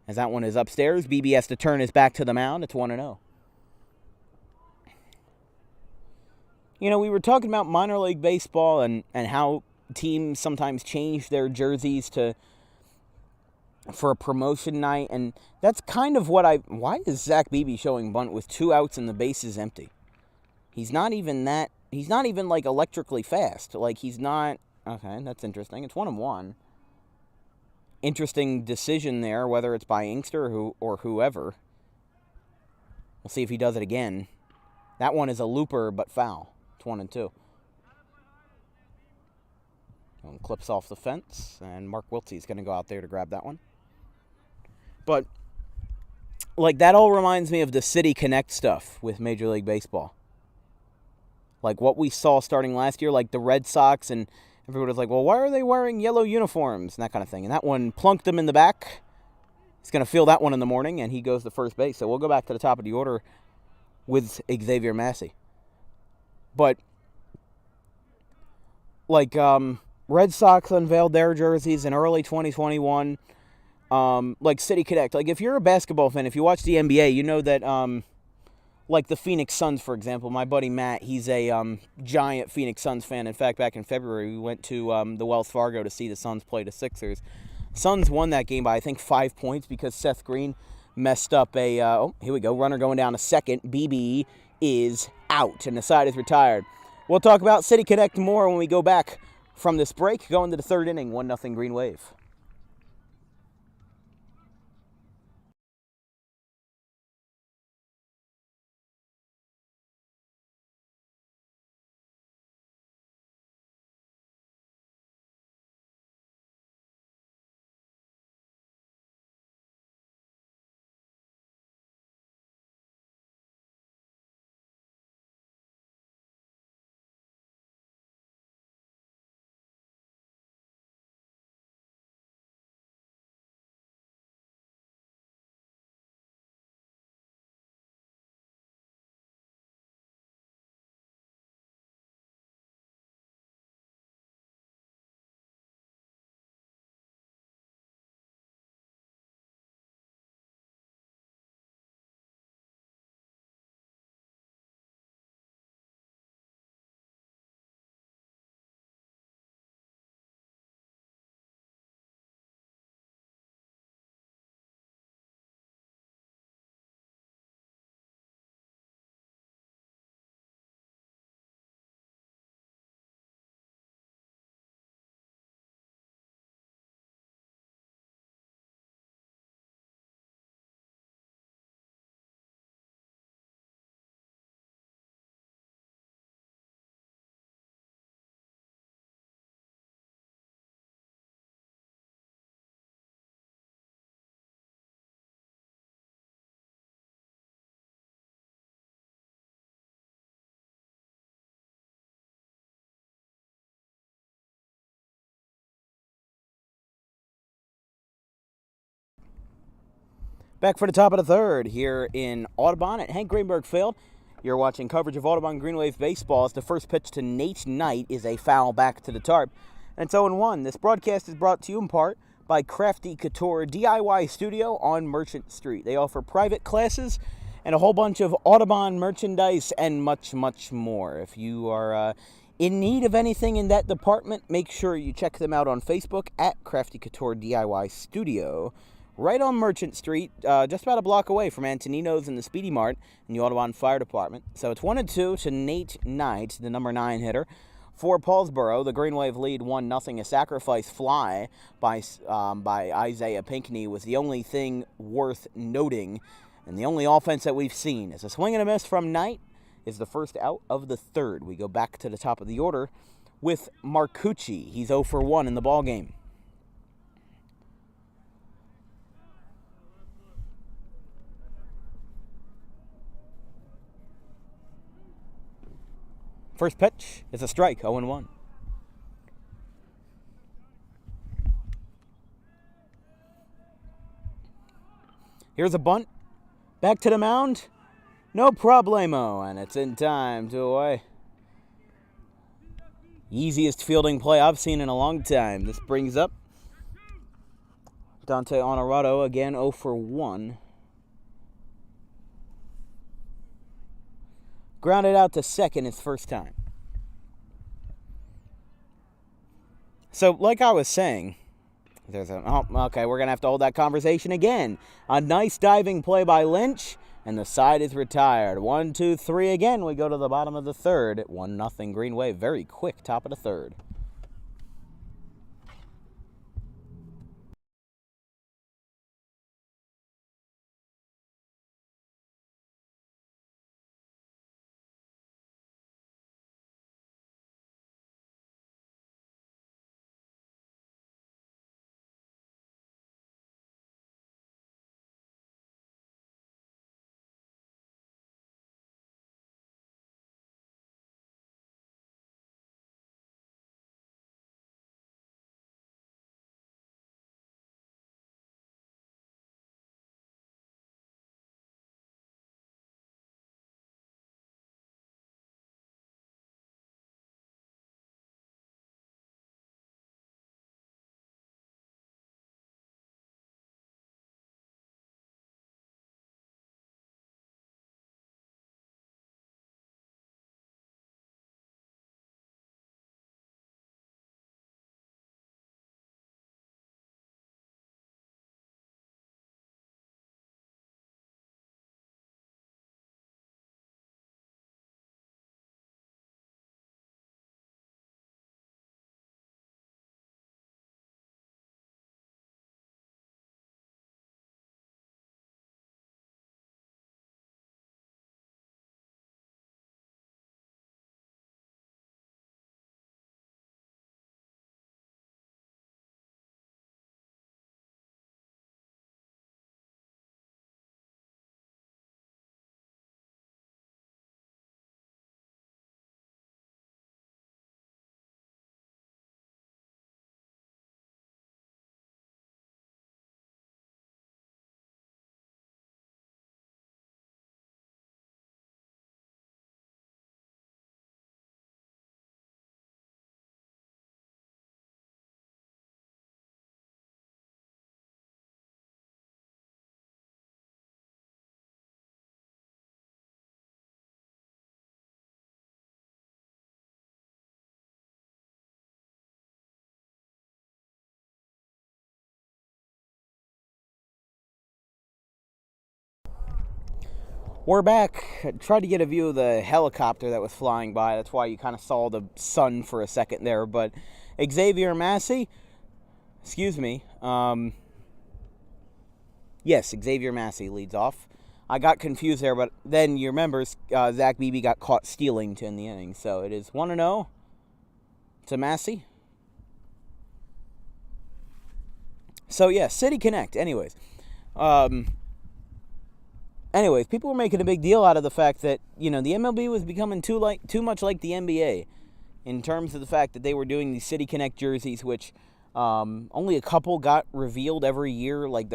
As that one is upstairs, BB has to turn his back to the mound. It's 1-0. We were talking about minor league baseball and how teams sometimes change their jerseys for a promotion night, and that's kind of why is Zach Beebe showing bunt with 2 outs and the bases empty? He's not even like electrically fast. Like, he's not. Okay, that's interesting. It's 1-1. Interesting decision there, whether it's by Inkster or whoever. We'll see if he does it again. That one is a looper, but foul. It's 1-2. One clips off the fence, and Mark Wiltsey's going to go out there to grab that one. But, that all reminds me of the City Connect stuff with Major League Baseball. Like what we saw starting last year, like the Red Sox, and everybody was like, well, why are they wearing yellow uniforms? And that kind of thing. And that one plunked him in the back. He's going to feel that one in the morning, and he goes to first base. So we'll go back to the top of the order with Xavier Massey. But, Red Sox unveiled their jerseys in early 2021. City Connect. If you're a basketball fan, if you watch the NBA, you know that, the Phoenix Suns, for example. My buddy Matt, he's a giant Phoenix Suns fan. In fact, back in February, we went to the Wells Fargo to see the Suns play the Sixers. Suns won that game by, I think, 5 points because Seth Green messed up here we go, runner going down to second. BB is out, and the side is retired. We'll talk about City Connect more when we go back from this break, going to the third inning, 1-0 Green Wave. Back for the top of the third here in Audubon at Hank Greenberg Field. You're watching coverage of Audubon Green Wave Baseball as the first pitch to Nate Knight is a foul back to the tarp. And it's 0-1. This broadcast is brought to you in part by Crafty Couture DIY Studio on Merchant Street. They offer private classes and a whole bunch of Audubon merchandise and much, much more. If you are in need of anything in that department, make sure you check them out on Facebook at Crafty Couture DIY Studio. Right on Merchant Street, just about a block away from Antonino's and the Speedy Mart and the Audubon Fire Department. So it's 1-2 to Nate Knight, the number 9 hitter. For Paulsboro, the Green Wave lead 1-0. A sacrifice fly by Isaiah Pinckney was the only thing worth noting, and the only offense that we've seen. As a swing and a miss from Knight is the first out of the third. We go back to the top of the order with Marcucci. He's 0-for-1 in the ballgame. First pitch is a strike, 0-1. Here's a bunt. Back to the mound. No problemo, and it's in time, 2 away. Easiest fielding play I've seen in a long time. This brings up Dante Honorado, again 0-for-1. Grounded out to second his first time. So, like I was saying, we're going to have to hold that conversation again. A nice diving play by Lynch, and the side is retired. 1, 2, 3 again. We go to the bottom of the third at 1-0 Green Wave. Very quick top of the third. We're back. I tried to get a view of the helicopter that was flying by. That's why you kind of saw the sun for a second there. But Xavier Massey, yes, Xavier Massey leads off. I got confused there, but then you remember Zach Beebe got caught stealing to end the inning. So it is 1-0 to Massey. So, yeah, City Connect. Anyways, people were making a big deal out of the fact that, the MLB was becoming too much like the NBA in terms of the fact that they were doing these City Connect jerseys, which Only a couple got revealed every year. Like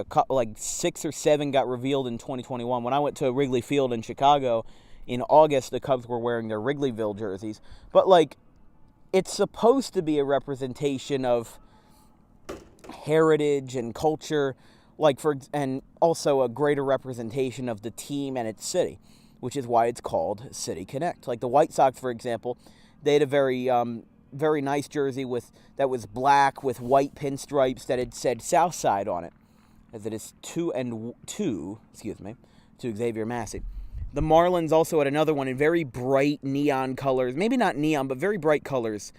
6 or 7 got revealed in 2021. When I went to Wrigley Field in Chicago in August, the Cubs were wearing their Wrigleyville jerseys. But like, it's supposed to be a representation of heritage and culture, and also a greater representation of the team and its city, which is why it's called City Connect. Like the White Sox, for example, they had a very nice jersey that was black with white pinstripes that had said Southside on it, as it is to Xavier Massey. The Marlins also had another one in very bright neon colors, maybe not neon, but very bright colors,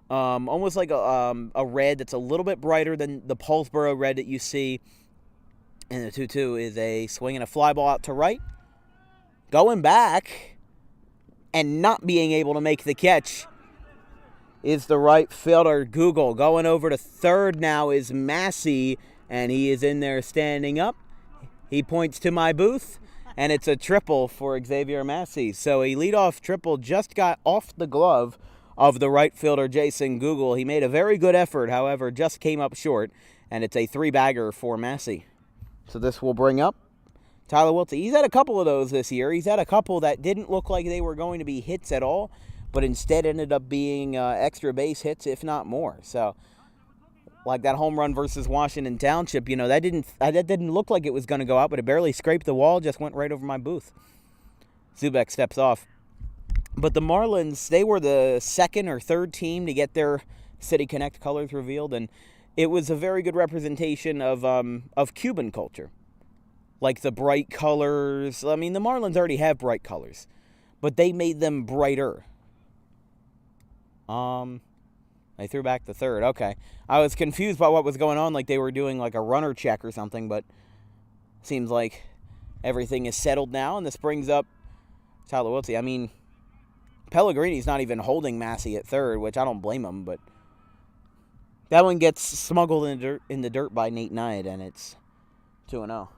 almost like a red that's a little bit brighter than the Paulsboro red that you see. And the 2-2 is a swing and a fly ball out to right, going back, and not being able to make the catch is the right fielder, Google. Going over to third now is Massey, and he is in there standing up. He points to my booth, and it's a triple for Xavier Massey. So a leadoff triple just got off the glove of the right fielder, Jason Google. He made a very good effort, however, just came up short, and it's a 3-bagger for Massey. So this will bring up Tyler Wiltse. He's had a couple of those this year. He's had a couple that didn't look like they were going to be hits at all, but instead ended up being extra base hits, if not more. So, like that home run versus Washington Township, that didn't look like it was going to go out, but it barely scraped the wall, just went right over my booth. Zubek steps off. But the Marlins, they were the second or third team to get their City Connect colors revealed, and it was a very good representation of Cuban culture. Like the bright colors. I mean, the Marlins already have bright colors, but they made them brighter. They threw back the third. Okay. I was confused by what was going on, like they were doing like a runner check or something, but seems like everything is settled now, and this brings up Tyler Wiltse. I mean, Pellegrini's not even holding Massey at third, which I don't blame him, but that one gets smuggled in the dirt by Nate Knight, and it's 2-0.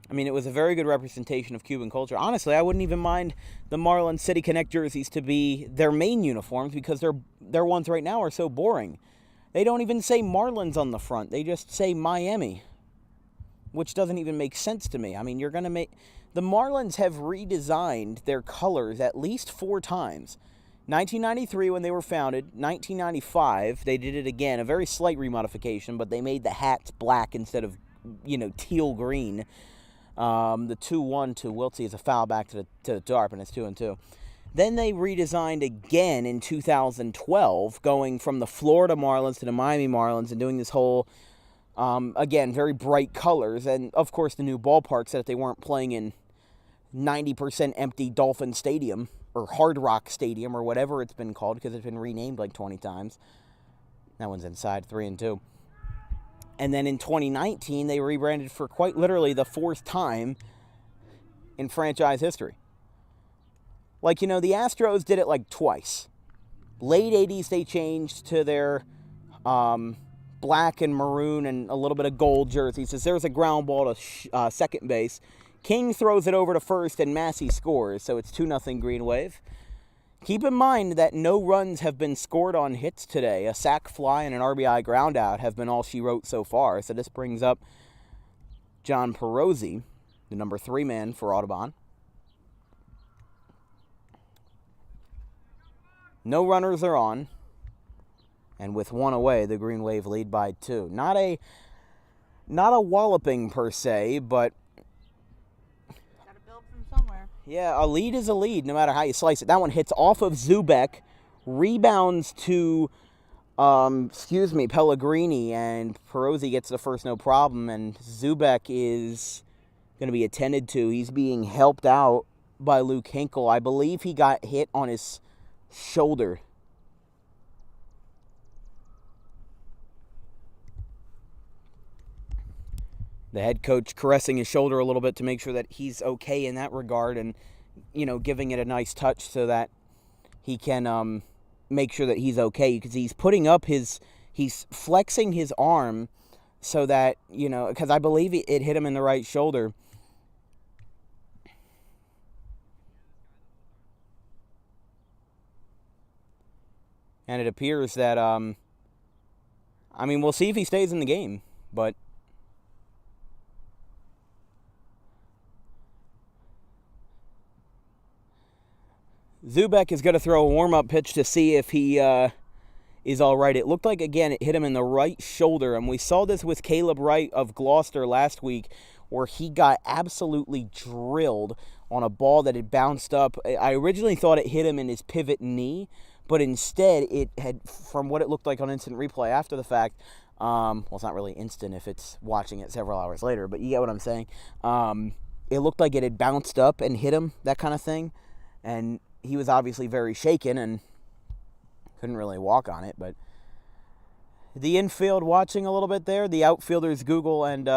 I mean, it was a very good representation of Cuban culture. Honestly, I wouldn't even mind the Marlins City Connect jerseys to be their main uniforms, because their ones right now are so boring. They don't even say Marlins on the front. They just say Miami, which doesn't even make sense to me. I mean, the Marlins have redesigned their colors at least 4 times. 1993 when they were founded. 1995, they did it again, a very slight remodification, but they made the hats black instead of, teal green. The 2-1 to Wiltse is a foul back to the tarp, and it's 2-2. Then they redesigned again in 2012, going from the Florida Marlins to the Miami Marlins and doing this whole, again, very bright colors. And, of course, the new ballpark said that they weren't playing in 90% empty Dolphin Stadium or Hard Rock Stadium or whatever it's been called, because it's been renamed like 20 times. That one's inside, 3-2. And then in 2019, they rebranded for quite literally the 4th time in franchise history. Like, the Astros did it like twice. Late 80s, they changed to their black and maroon and a little bit of gold jerseys. Says there's a ground ball to second base. King throws it over to first, and Massey scores. So it's 2-0 Green Wave. Keep in mind that no runs have been scored on hits today. A sac fly and an RBI ground out have been all she wrote so far. So this brings up John Perozzi, the number 3 man for Audubon. No runners are on. And with 1 away, the Green Wave lead by 2. Not a walloping per se, but Gotta build from somewhere. yeah, a lead is a lead, no matter how you slice it. That one hits off of Zubek, rebounds to, Pellegrini, and Perozzi gets the first no problem, and Zubek is going to be attended to. He's being helped out by Luke Hinkle. I believe he got hit on his shoulder. The head coach caressing his shoulder a little bit to make sure that he's okay in that regard, and, giving it a nice touch so that he can make sure that he's okay, because he's he's flexing his arm so that, because I believe it hit him in the right shoulder. And it appears that, we'll see if he stays in the game, but Zubek is going to throw a warm-up pitch to see if he is all right. It looked like, again, it hit him in the right shoulder, and we saw this with Caleb Wright of Gloucester last week, where he got absolutely drilled on a ball that had bounced up. I originally thought it hit him in his pivot knee, but instead it had, from what it looked like on instant replay after the fact, it's not really instant if it's watching it several hours later, but you get what I'm saying. It looked like it had bounced up and hit him, that kind of thing, and he was obviously very shaken and couldn't really walk on it. But the infield watching a little bit there, the outfielders Google and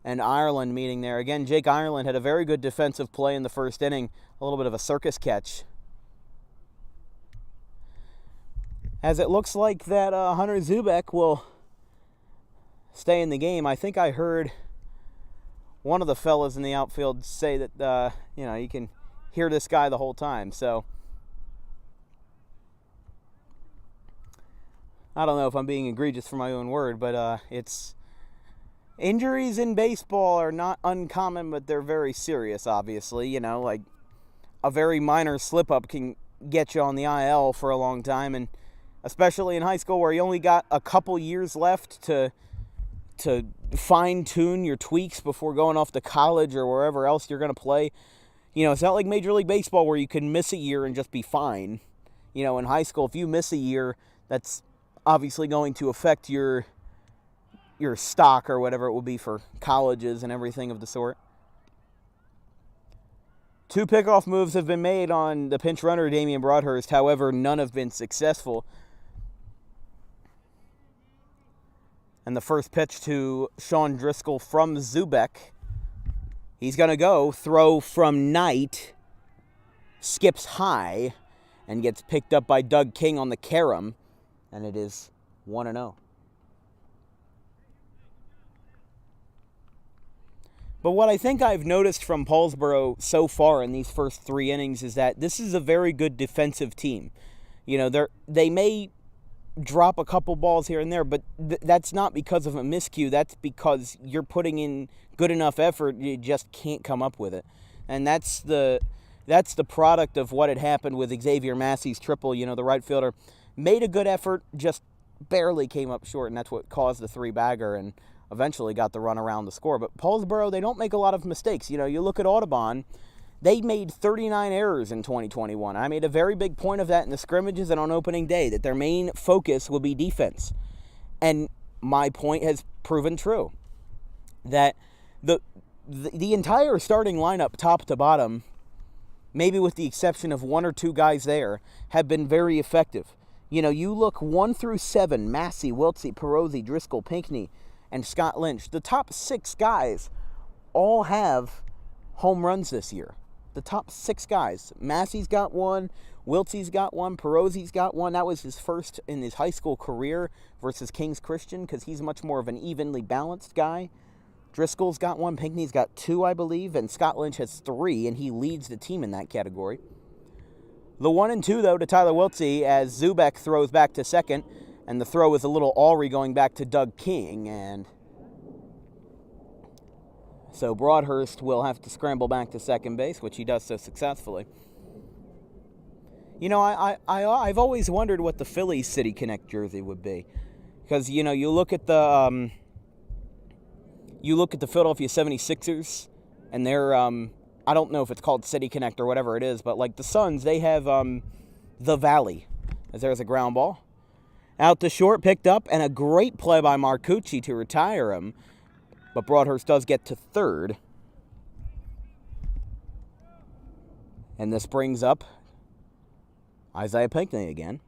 Ireland meeting there. Again, Jake Ireland had a very good defensive play in the first inning, a little bit of a circus catch. As it looks like that Hunter Zubek will stay in the game. I think I heard one of the fellas in the outfield say that, you can hear this guy the whole time. So I don't know if I'm being egregious for my own word, but it's injuries in baseball are not uncommon, but they're very serious, obviously. Like a very minor slip-up can get you on the IL for a long time, and especially in high school where you only got a couple years left to fine-tune your tweaks before going off to college or wherever else you're going to play. It's not like Major League Baseball where you can miss a year and just be fine. In high school, if you miss a year, that's obviously going to affect your stock or whatever it will be for colleges and everything of the sort. 2 pickoff moves have been made on the pinch runner, Damian Broadhurst. However, none have been successful. And the first pitch to Sean Driscoll from Zubek. He's going to go, throw from Knight, skips high, and gets picked up by Doug King on the carom. And it is 1-0. But what I think I've noticed from Paulsboro so far in these first 3 innings is that this is a very good defensive team. They may drop a couple balls here and there, but that's not because of a miscue. That's because you're putting in good enough effort, you just can't come up with it. And that's the product of what had happened with Xavier Massey's triple. The right fielder made a good effort, just barely came up short, and that's what caused the 3-bagger and eventually got the run around the score. But Paulsboro, they don't make a lot of mistakes. You look at Audubon, they made 39 errors in 2021. I made a very big point of that in the scrimmages and on opening day, that their main focus will be defense. And my point has proven true. That the entire starting lineup, top to bottom, maybe with the exception of 1 or 2 guys there, have been very effective. You look 1 through 7, Massey, Wiltsey, Perozzi, Driscoll, Pinckney, and Scott Lynch. The top 6 guys all have home runs this year. The top 6 guys. Massey's got 1, Wiltsey's got 1, Perozzi's got 1. That was his first in his high school career versus Kings Christian, because he's much more of an evenly balanced guy. Driscoll's got 1, Pinckney's got 2, I believe, and Scott Lynch has 3, and he leads the team in that category. The 1 and 2, though, to Tyler Wiltsey as Zubek throws back to second, and the throw is a little awry going back to Doug King, and so Broadhurst will have to scramble back to second base, which he does so successfully. I've always wondered what the Phillies City Connect jersey would be, because you look at the Philadelphia 76ers, and they're I don't know if it's called City Connect or whatever it is, but like the Suns, they have the Valley, as there's a ground ball out to short, picked up, and a great play by Marcucci to retire him. But Broadhurst does get to third. And this brings up Isaiah Pinckney again.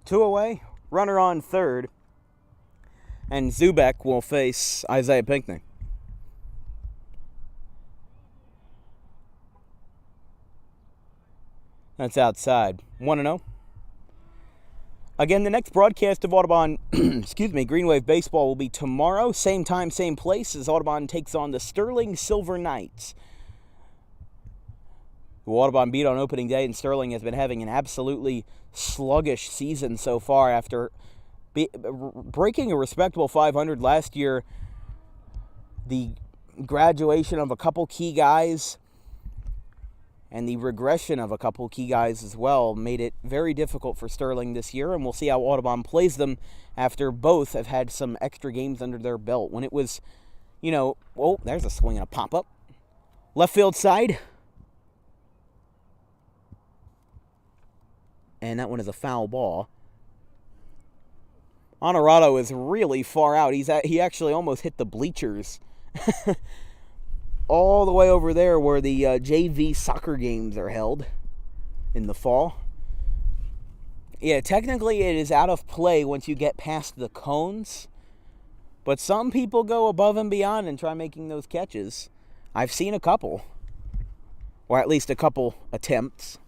Two away, runner on third. And Zubek will face Isaiah Pinckney. That's outside. 1-0. Again, the next broadcast of Audubon, Green Wave Baseball will be tomorrow, same time, same place, as Audubon takes on the Sterling Silver Knights, who Audubon beat on opening day, and Sterling has been having an absolutely sluggish season so far after breaking a respectable 500 last year. The graduation of a couple key guys and the regression of a couple key guys as well made it very difficult for Sterling this year, and we'll see how Audubon plays them after both have had some extra games under their belt. When it was, there's a swing and a pop-up. Left field side. And that one is a foul ball. Honorado is really far out. He actually almost hit the bleachers. All the way over there where the JV soccer games are held in the fall. Yeah, technically it is out of play once you get past the cones. But some people go above and beyond and try making those catches. I've seen a couple. Or at least a couple attempts.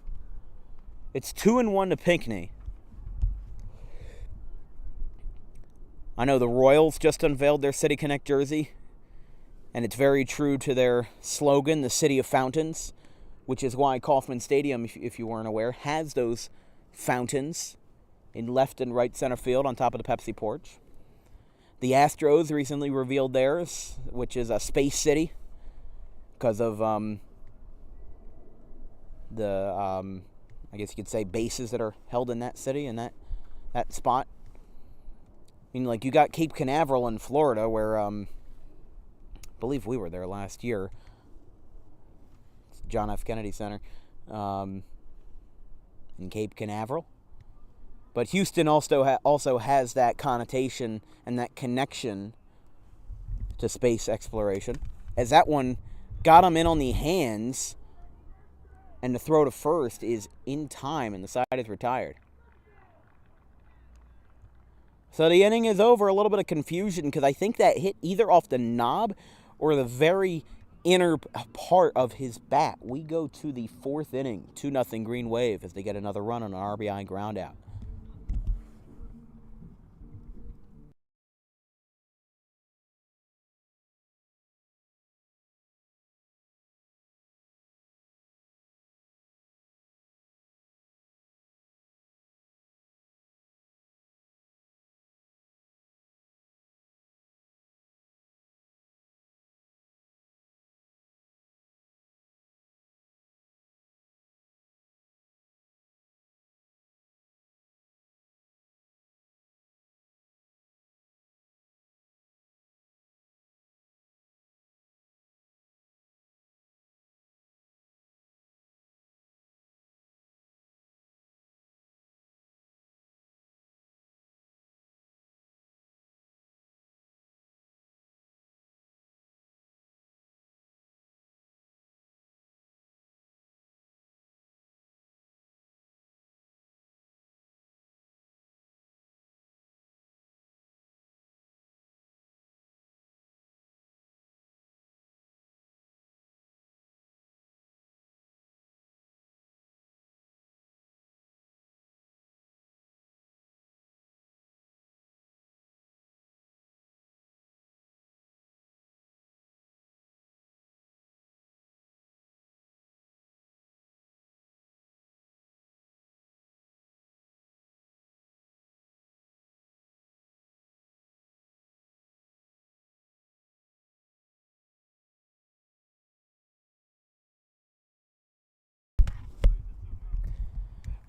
It's 2-1 to Pinckney. I know the Royals just unveiled their City Connect jersey, and it's very true to their slogan, the City of Fountains, which is why Kauffman Stadium, if you weren't aware, has those fountains in left and right center field on top of the Pepsi porch. The Astros recently revealed theirs, which is a Space City, because of I guess you could say bases that are held in that city and that spot. I mean, you got Cape Canaveral in Florida, where I believe we were there last year. It's John F. Kennedy Center in Cape Canaveral. But Houston also has that connotation and that connection to space exploration, as that one got him in on the hands. And the throw to first is in time, and the side is retired. So the inning is over. A little bit of confusion, because I think that hit either off the knob or the very inner part of his bat. We go to the fourth inning, 2-0 Green Wave, as they get another run on an RBI ground out.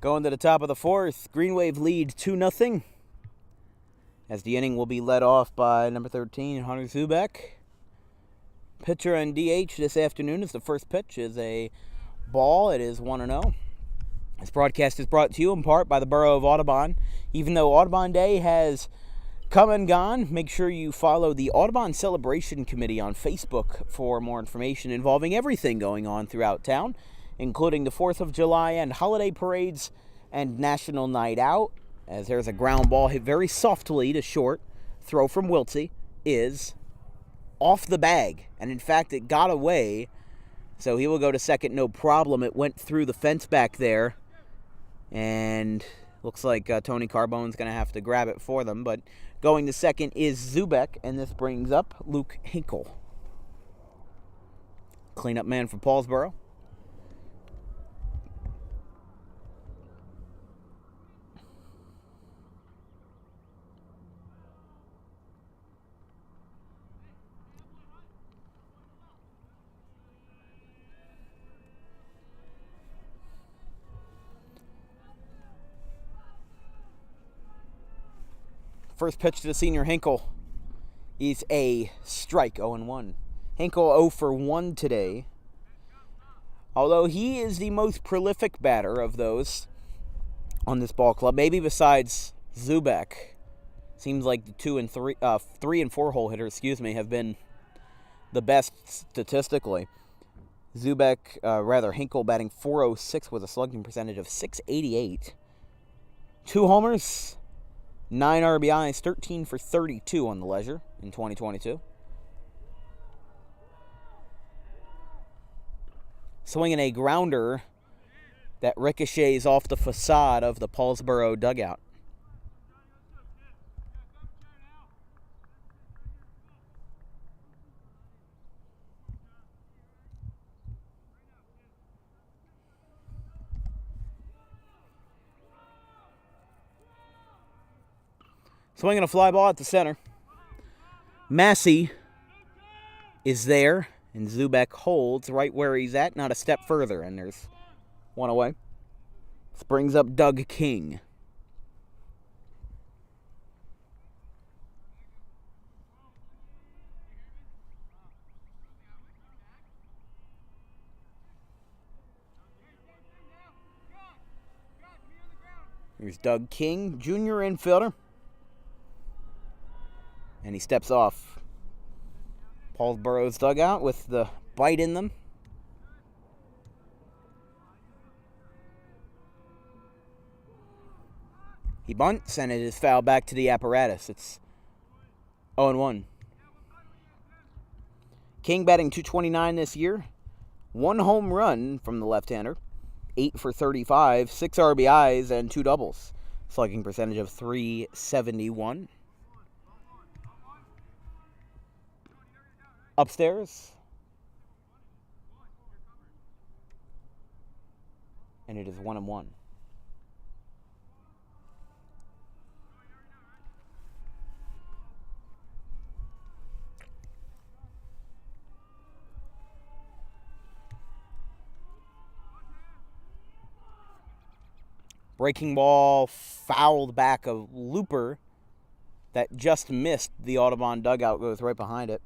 Going to the top of the fourth, Green Wave lead 2-0. As the inning will be led off by number 13, Hunter Zubek. Pitcher and DH this afternoon is the first pitch is a ball. It is 1-0. This broadcast is brought to you in part by the Borough of Audubon. Even though Audubon Day has come and gone, make sure you follow the Audubon Celebration Committee on Facebook for more information involving everything going on throughout town, including the 4th of July and holiday parades and National Night Out. As there's a ground ball hit very softly to short. Throw from Wiltsey is off the bag. And in fact, it got away. So he will go to second, no problem. It went through the fence back there. And Looks like Tony Carbone's going to have to grab it for them, but going to second is Zubek, and this brings up Luke Hinkle. Cleanup man for Paulsboro. First pitch to the senior Hinkle is a strike, 0-1. Hinkle 0 for 1 today. Although he is the most prolific batter of those on this ball club, maybe besides Zubek. Seems like the 3 and 4 hole hitters, have been the best statistically. Hinkle batting .406 with a slugging percentage of .688. 2 homers, 9 RBIs, 13 for 32 on the leisure in 2022. Swinging a grounder that ricochets off the facade of the Paulsboro dugout. Swinging a fly ball at the center. Massey is there, and Zubek holds right where he's at, not a step further, and there's one away. This brings up Doug King. Here's Doug King, junior infielder. And he steps off Paulsboro's dugout with the bite in them. He bunts, and it is fouled back to the apparatus. It's 0-1. King batting .229 this year. 1 home run from the left-hander. 8 for 35, 6 RBIs, and 2 doubles. Slugging percentage of .371. Upstairs. And it is 1-1. Breaking ball fouled back, a looper that just missed the Audubon dugout, goes right behind it.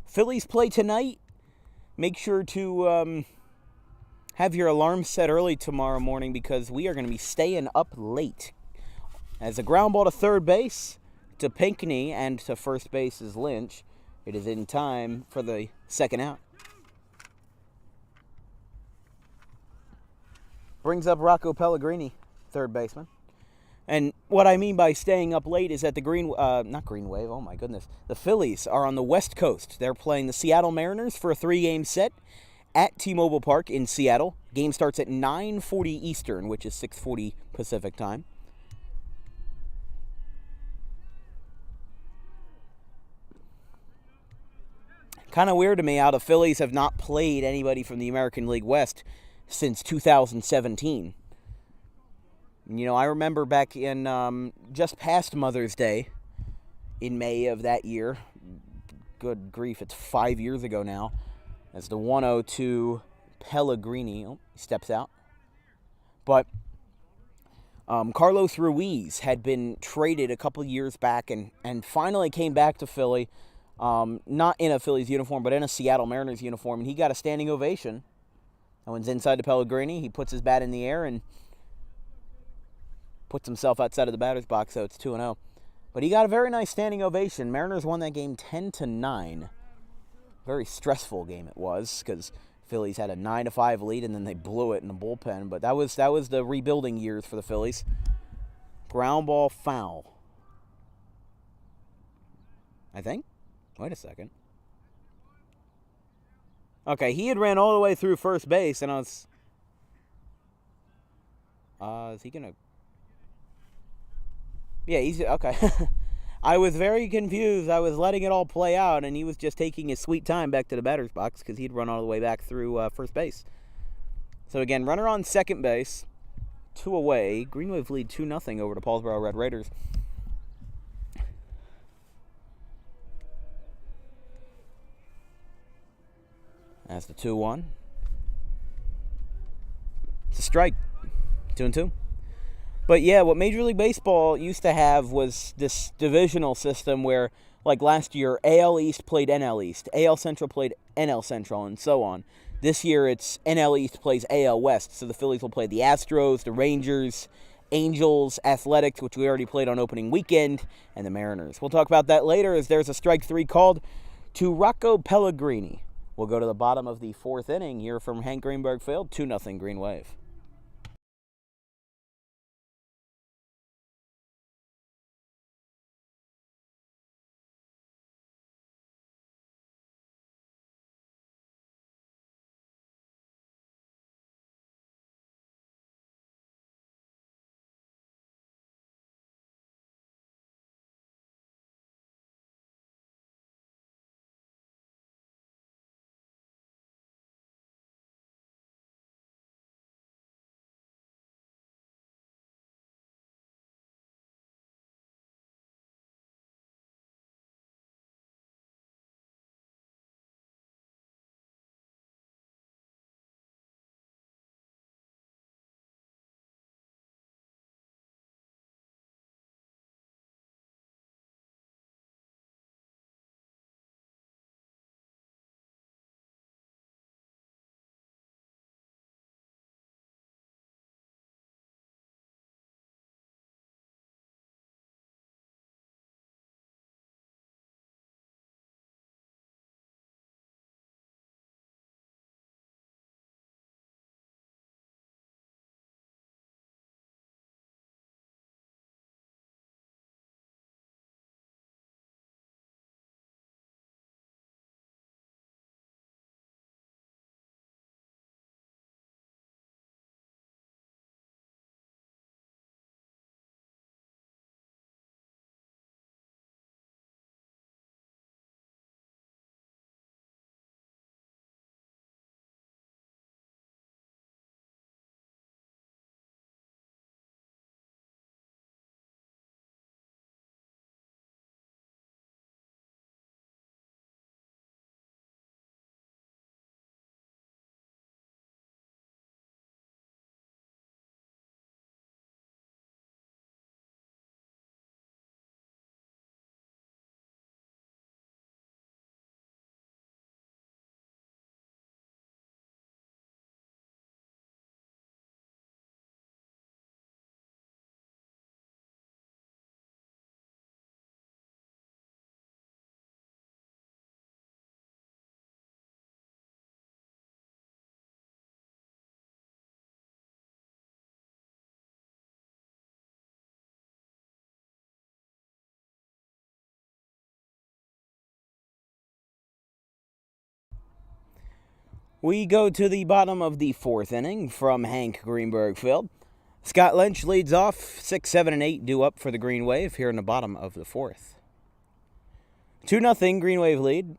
Phillies play tonight. Make sure to have your alarm set early tomorrow morning because we are going to be staying up late. As a ground ball to third base, to Pinckney, and to first base is Lynch. It is in time for the second out. Brings up Rocco Pellegrini, third baseman. And what I mean by staying up late is that the Phillies are on the West Coast. They're playing the Seattle Mariners for a 3-game set at T-Mobile Park in Seattle. Game starts at 9:40 Eastern, which is 6:40 Pacific time. Kind of weird to me how the Phillies have not played anybody from the American League West since 2017. I remember back in just past Mother's Day in May of that year. Good grief, it's 5 years ago now. As the 1-0 Pellegrini. Oh, he steps out. But Carlos Ruiz had been traded a couple years back and finally came back to Philly. Not in a Phillies uniform, but in a Seattle Mariners uniform. And he got a standing ovation. That one's inside to Pellegrini. He puts his bat in the air and puts himself outside of the batter's box, so it's 2-0. But he got a very nice standing ovation. Mariners won that game 10-9. Very stressful game it was, because Phillies had a 9-5 lead, and then they blew it in the bullpen. But that was the rebuilding years for the Phillies. Ground ball foul, I think. Wait a second. Okay, he had ran all the way through first base, and I was... is he gonna... Yeah, he's... Okay. I was very confused. I was letting it all play out, and he was just taking his sweet time back to the batter's box because he'd run all the way back through first base. So again, runner on second base, 2 away. Green Wave lead 2-0 over the Paulsboro Red Raiders. That's the 2-1. It's a strike. 2-2. But yeah, what Major League Baseball used to have was this divisional system where, like last year, AL East played NL East, AL Central played NL Central, and so on. This year, it's NL East plays AL West, so the Phillies will play the Astros, the Rangers, Angels, Athletics, which we already played on opening weekend, and the Mariners. We'll talk about that later as there's a strike 3 called to Rocco Pellegrini. We'll go to the bottom of the 4th inning here from Hank Greenberg Field, 2-0 Green Wave. We go to the bottom of the 4th inning from Hank Greenberg Field. Scott Lynch leads off, 6, 7, and 8 due up for the Green Wave here in the bottom of the 4th. 2-0 Green Wave lead.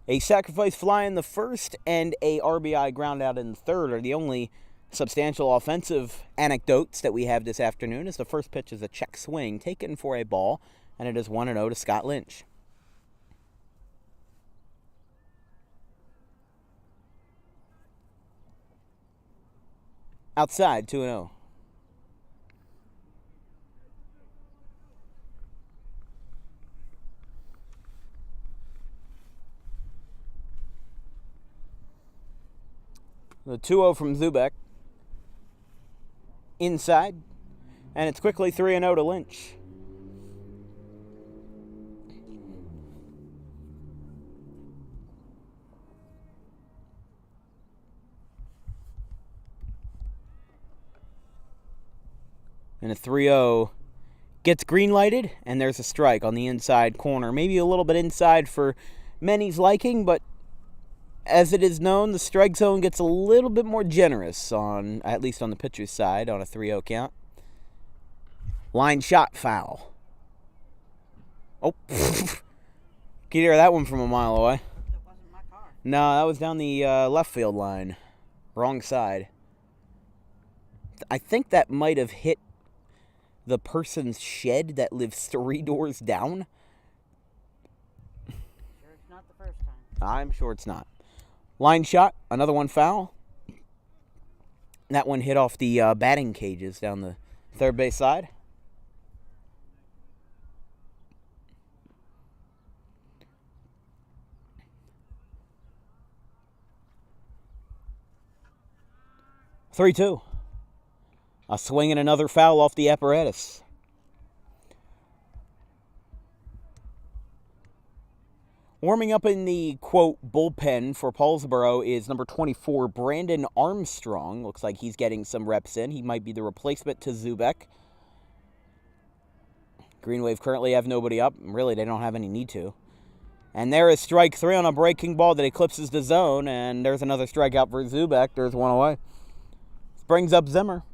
A sacrifice fly in the first and a RBI ground out in the third are the only substantial offensive anecdotes that we have this afternoon, as the first pitch is a check swing taken for a ball, and it is 1-0 to Scott Lynch. Outside, 2-0. The 2-0 from Zubek. Inside. And it's quickly 3-0 to Lynch. And a 3-0 gets green lighted, and there's a strike on the inside corner. Maybe a little bit inside for Manny's liking, but as it is known, the strike zone gets a little bit more generous on, at least on the pitcher's side, on a 3-0 count. Line shot foul. Oh, can you hear that one from a mile away? That wasn't my car. No, that was down the left field line. Wrong side. I think that might have hit the person's shed that lives 3 doors down. Sure, it's not the first time. I'm sure it's not. Line shot, another one foul. That one hit off the batting cages down the third base side. Three-two. A swing and another foul off the apparatus. Warming up in the, quote, bullpen for Paulsboro is number 24, Brandon Armstrong. Looks like he's getting some reps in. He might be the replacement to Zubek. Green Wave currently have nobody up. Really, they don't have any need to. And there is strike 3 on a breaking ball that eclipses the zone. And there's another strikeout for Zubek. There's one away. This brings up Zimmer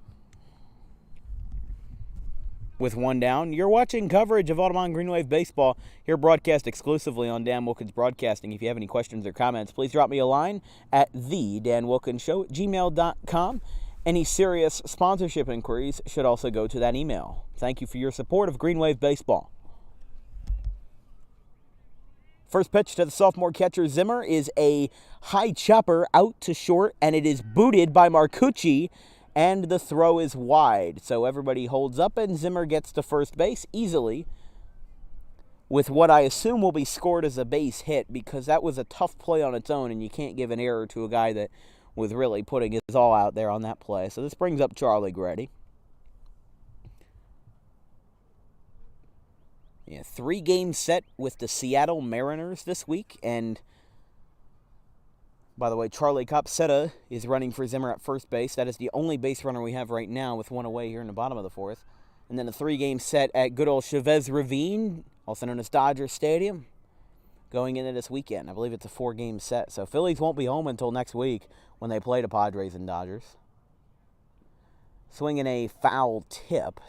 with one down. You're watching coverage of Audubon Green Wave Baseball here, broadcast exclusively on Dan Wilkins Broadcasting. If you have any questions or comments, please drop me a line at thedanwilkinsshow@gmail.com. Any serious sponsorship inquiries should also go to that email. Thank you for your support of Green Wave Baseball. First pitch to the sophomore catcher Zimmer is a high chopper out to short, and it is booted by Marcucci, and the throw is wide. So everybody holds up, and Zimmer gets to first base easily with what I assume will be scored as a base hit, because that was a tough play on its own, and you can't give an error to a guy that was really putting his all out there on that play. So this brings up Charlie Grady. Yeah, 3-game set with the Seattle Mariners this week, and by the way, Charlie Copsetta is running for Zimmer at first base. That is the only base runner we have right now, with one away here in the bottom of the 4th. And then a 3-game set at good old Chavez Ravine, also known as Dodger Stadium, going into this weekend. I believe it's a 4-game set. So Phillies won't be home until next week when they play the Padres and Dodgers. Swinging a foul tip.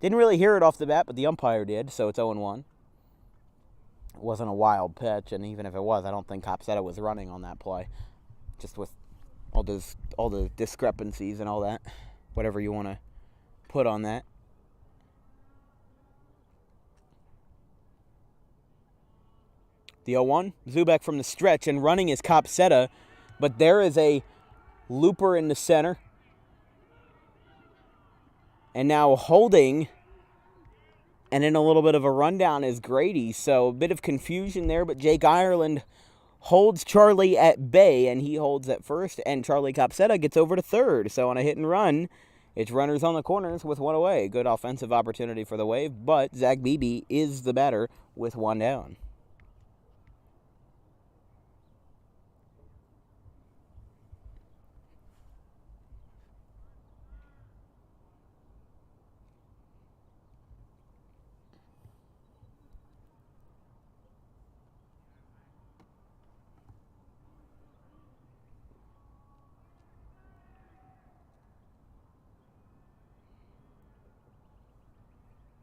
Didn't really hear it off the bat, but the umpire did, so it's 0-1. It wasn't a wild pitch, and even if it was, I don't think Copsetta was running on that play. Just with all the discrepancies and all that, whatever you want to put on that. The 0-1, Zubek from the stretch, and running is Copsetta, but there is a looper in the center. And now holding, and in a little bit of a rundown is Grady. So a bit of confusion there, but Jake Ireland holds Charlie at bay, and he holds at first, and Charlie Copsetta gets over to third. So on a hit and run, it's runners on the corners with one away. Good offensive opportunity for the Wave, but Zach Beebe is the batter with one down.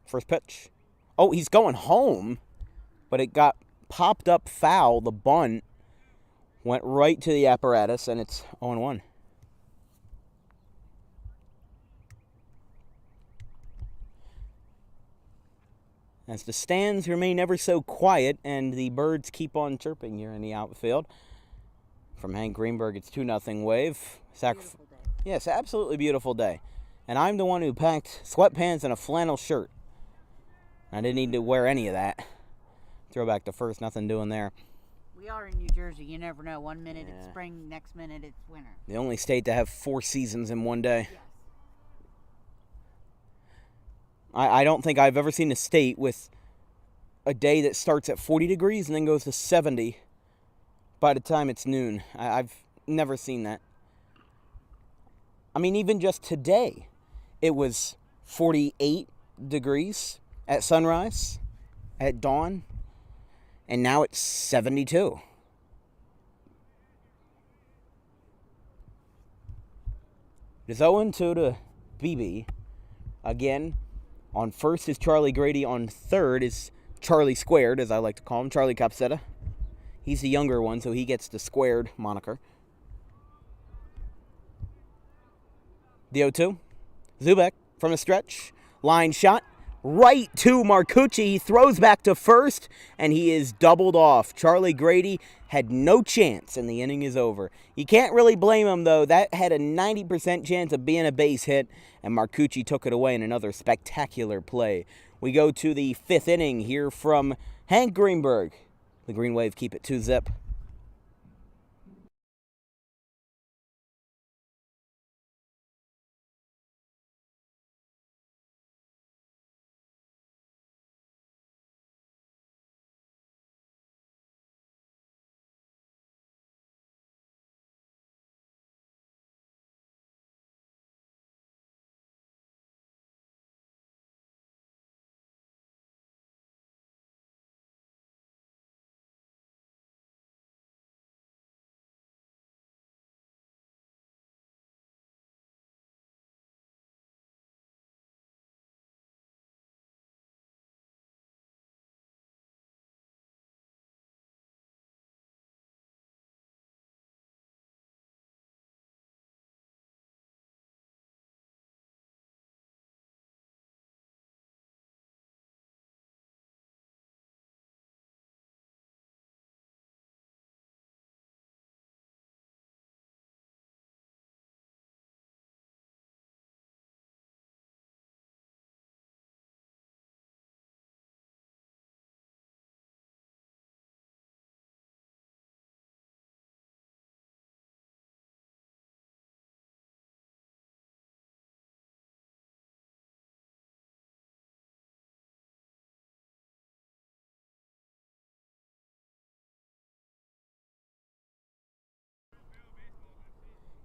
First pitch. Oh, he's going home, but it got popped up foul. The bunt went right to the apparatus, and it's 0-1. As the stands remain ever so quiet and the birds keep on chirping here in the outfield. From Hank Greenberg, it's 2-0 Wave. Beautiful day. Yes, absolutely beautiful day. And I'm the one who packed sweatpants and a flannel shirt. I didn't need to wear any of that. Throw back to first, nothing doing there. We are in New Jersey. You never know. One minute it's spring, next minute it's winter. The only state to have 4 seasons in one day. Yes. I don't think I've ever seen a state with a day that starts at 40 degrees and then goes to 70 by the time it's noon. I've never seen that. I mean, even just today, it was 48 degrees at sunrise, at dawn, and now it's 72. It is 0-2 to BB. Again, on first is Charlie Grady. On third is Charlie Squared, as I like to call him, Charlie Capseta. He's the younger one, so he gets the Squared moniker. The 0-2. Zubek from the stretch. Line shot. Right to Marcucci. He throws back to first, and he is doubled off. Charlie Grady had no chance, and the inning is over. You can't really blame him, though. That had a 90% chance of being a base hit, and Marcucci took it away in another spectacular play. We go to the 5th inning here from Hank Greenberg. The Green Wave keep it 2-zip.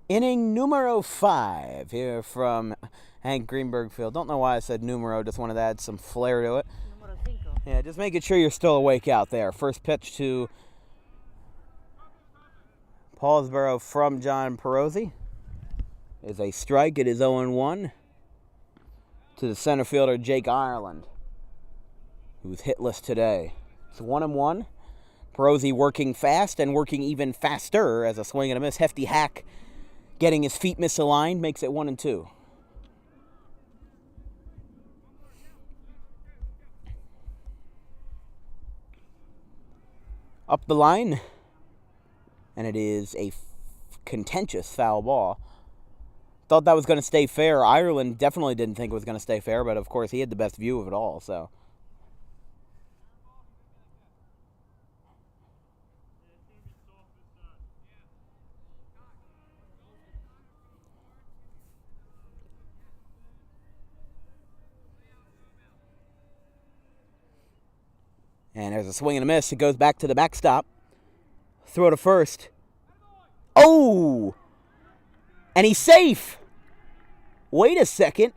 Inning numero 5 here from Hank Greenberg Field. Don't know why I said numero, just wanted to add some flair to it. Numero 5. Yeah, just making sure you're still awake out there. First pitch to Paulsboro from John Perozzi is a strike. It is 0-1 to the center fielder Jake Ireland, who's hitless today. It's 1-1. Perozzi working fast and working even faster as a swing and a miss. Hefty hack getting his feet misaligned makes it 1-2. Up the line, and it is a contentious foul ball. Thought that was going to stay fair. Ireland definitely didn't think it was going to stay fair, but of course he had the best view of it all, so. And there's a swing and a miss. It goes back to the backstop. Throw to first. Oh! And he's safe. Wait a second.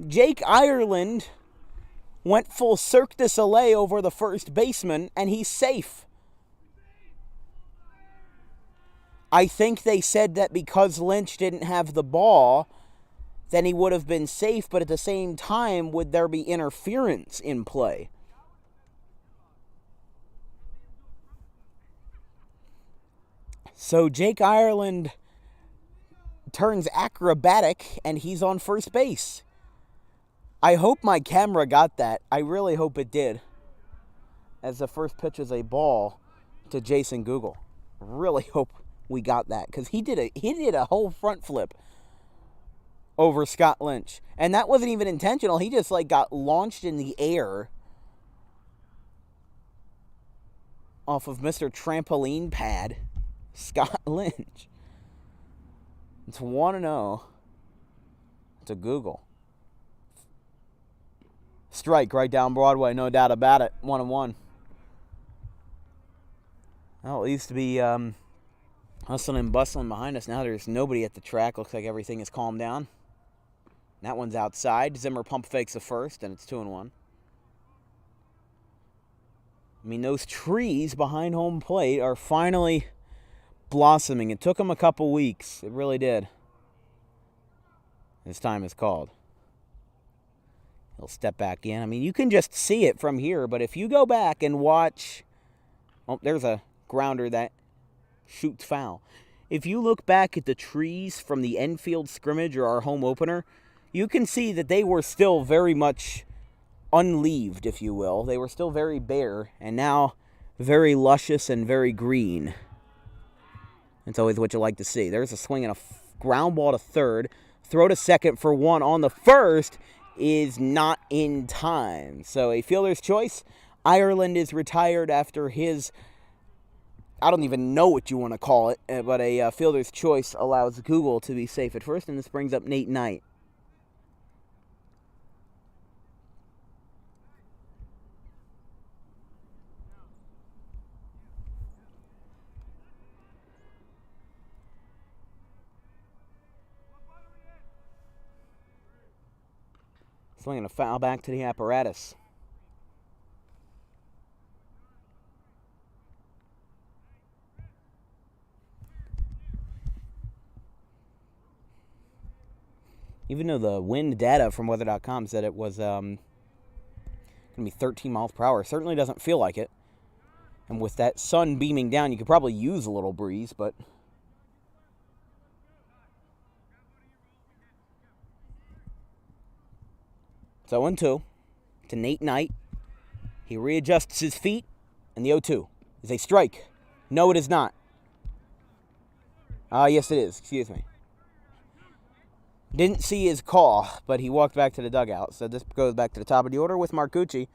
Jake Ireland went full Cirque du Soleil over the first baseman, and he's safe. I think they said that because Lynch didn't have the ball, then he would have been safe, but at the same time, would there be interference in play? So Jake Ireland turns acrobatic, and he's on first base. I hope my camera got that. I really hope it did. As the first pitch is a ball to Jason Google. Really hope we got that, because he did a whole front flip over Scott Lynch. And that wasn't even intentional. He just got launched in the air off of Mr. Trampoline Pad, Scott Lynch. It's 1-0 to Google. Strike right down Broadway, no doubt about it. 1-1. Well, it used to be hustling and bustling behind us. Now there's nobody at the track. Looks like everything is calmed down. That one's outside. Zimmer pump fakes the first, and it's 2-1. I mean, those trees behind home plate are finally blossoming. It took him a couple weeks. It really did. His time is called. He'll step back in. I mean, you can just see it from here, but if you go back and watch... Oh, there's a grounder that shoots foul. If you look back at the trees from the Enfield scrimmage or our home opener, you can see that they were still very much unleaved, if you will. They were still very bare, and now very luscious and very green. It's always what you like to see. There's a swing and a ground ball to third. Throw to second for one on the first is not in time. So a fielder's choice. Ireland is retired after his, I don't even know what you want to call it, but a fielder's choice allows Google to be safe at first, and this brings up Nate Knight. Swinging a foul back to the apparatus. Even though the wind data from weather.com said it was going to be 13 miles per hour, it certainly doesn't feel like it. And with that sun beaming down, you could probably use a little breeze, but... It's 0-2 to Nate Knight. He readjusts his feet, and the 0-2 is a strike. No, it is not. Yes, it is. Excuse me. Didn't see his call, but he walked back to the dugout. So this goes back to the top of the order with Marcucci,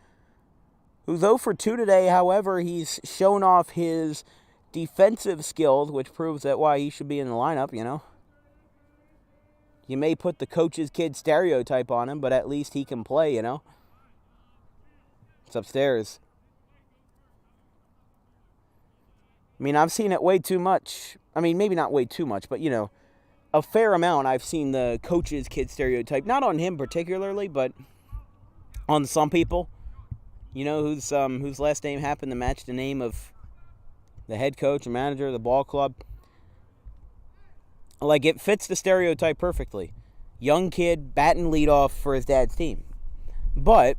who's 0 for 2 today. However, he's shown off his defensive skills, which proves that why he should be in the lineup, you know. You may put the coach's kid stereotype on him, but at least he can play, you know. It's upstairs. I mean, I've seen it way too much. I mean, maybe not way too much, but, you know, a fair amount I've seen the coach's kid stereotype. Not on him particularly, but on some people. You know, whose last name happened to match the name of the head coach and manager of the ball club. Like, it fits the stereotype perfectly. Young kid, batting leadoff for his dad's team. But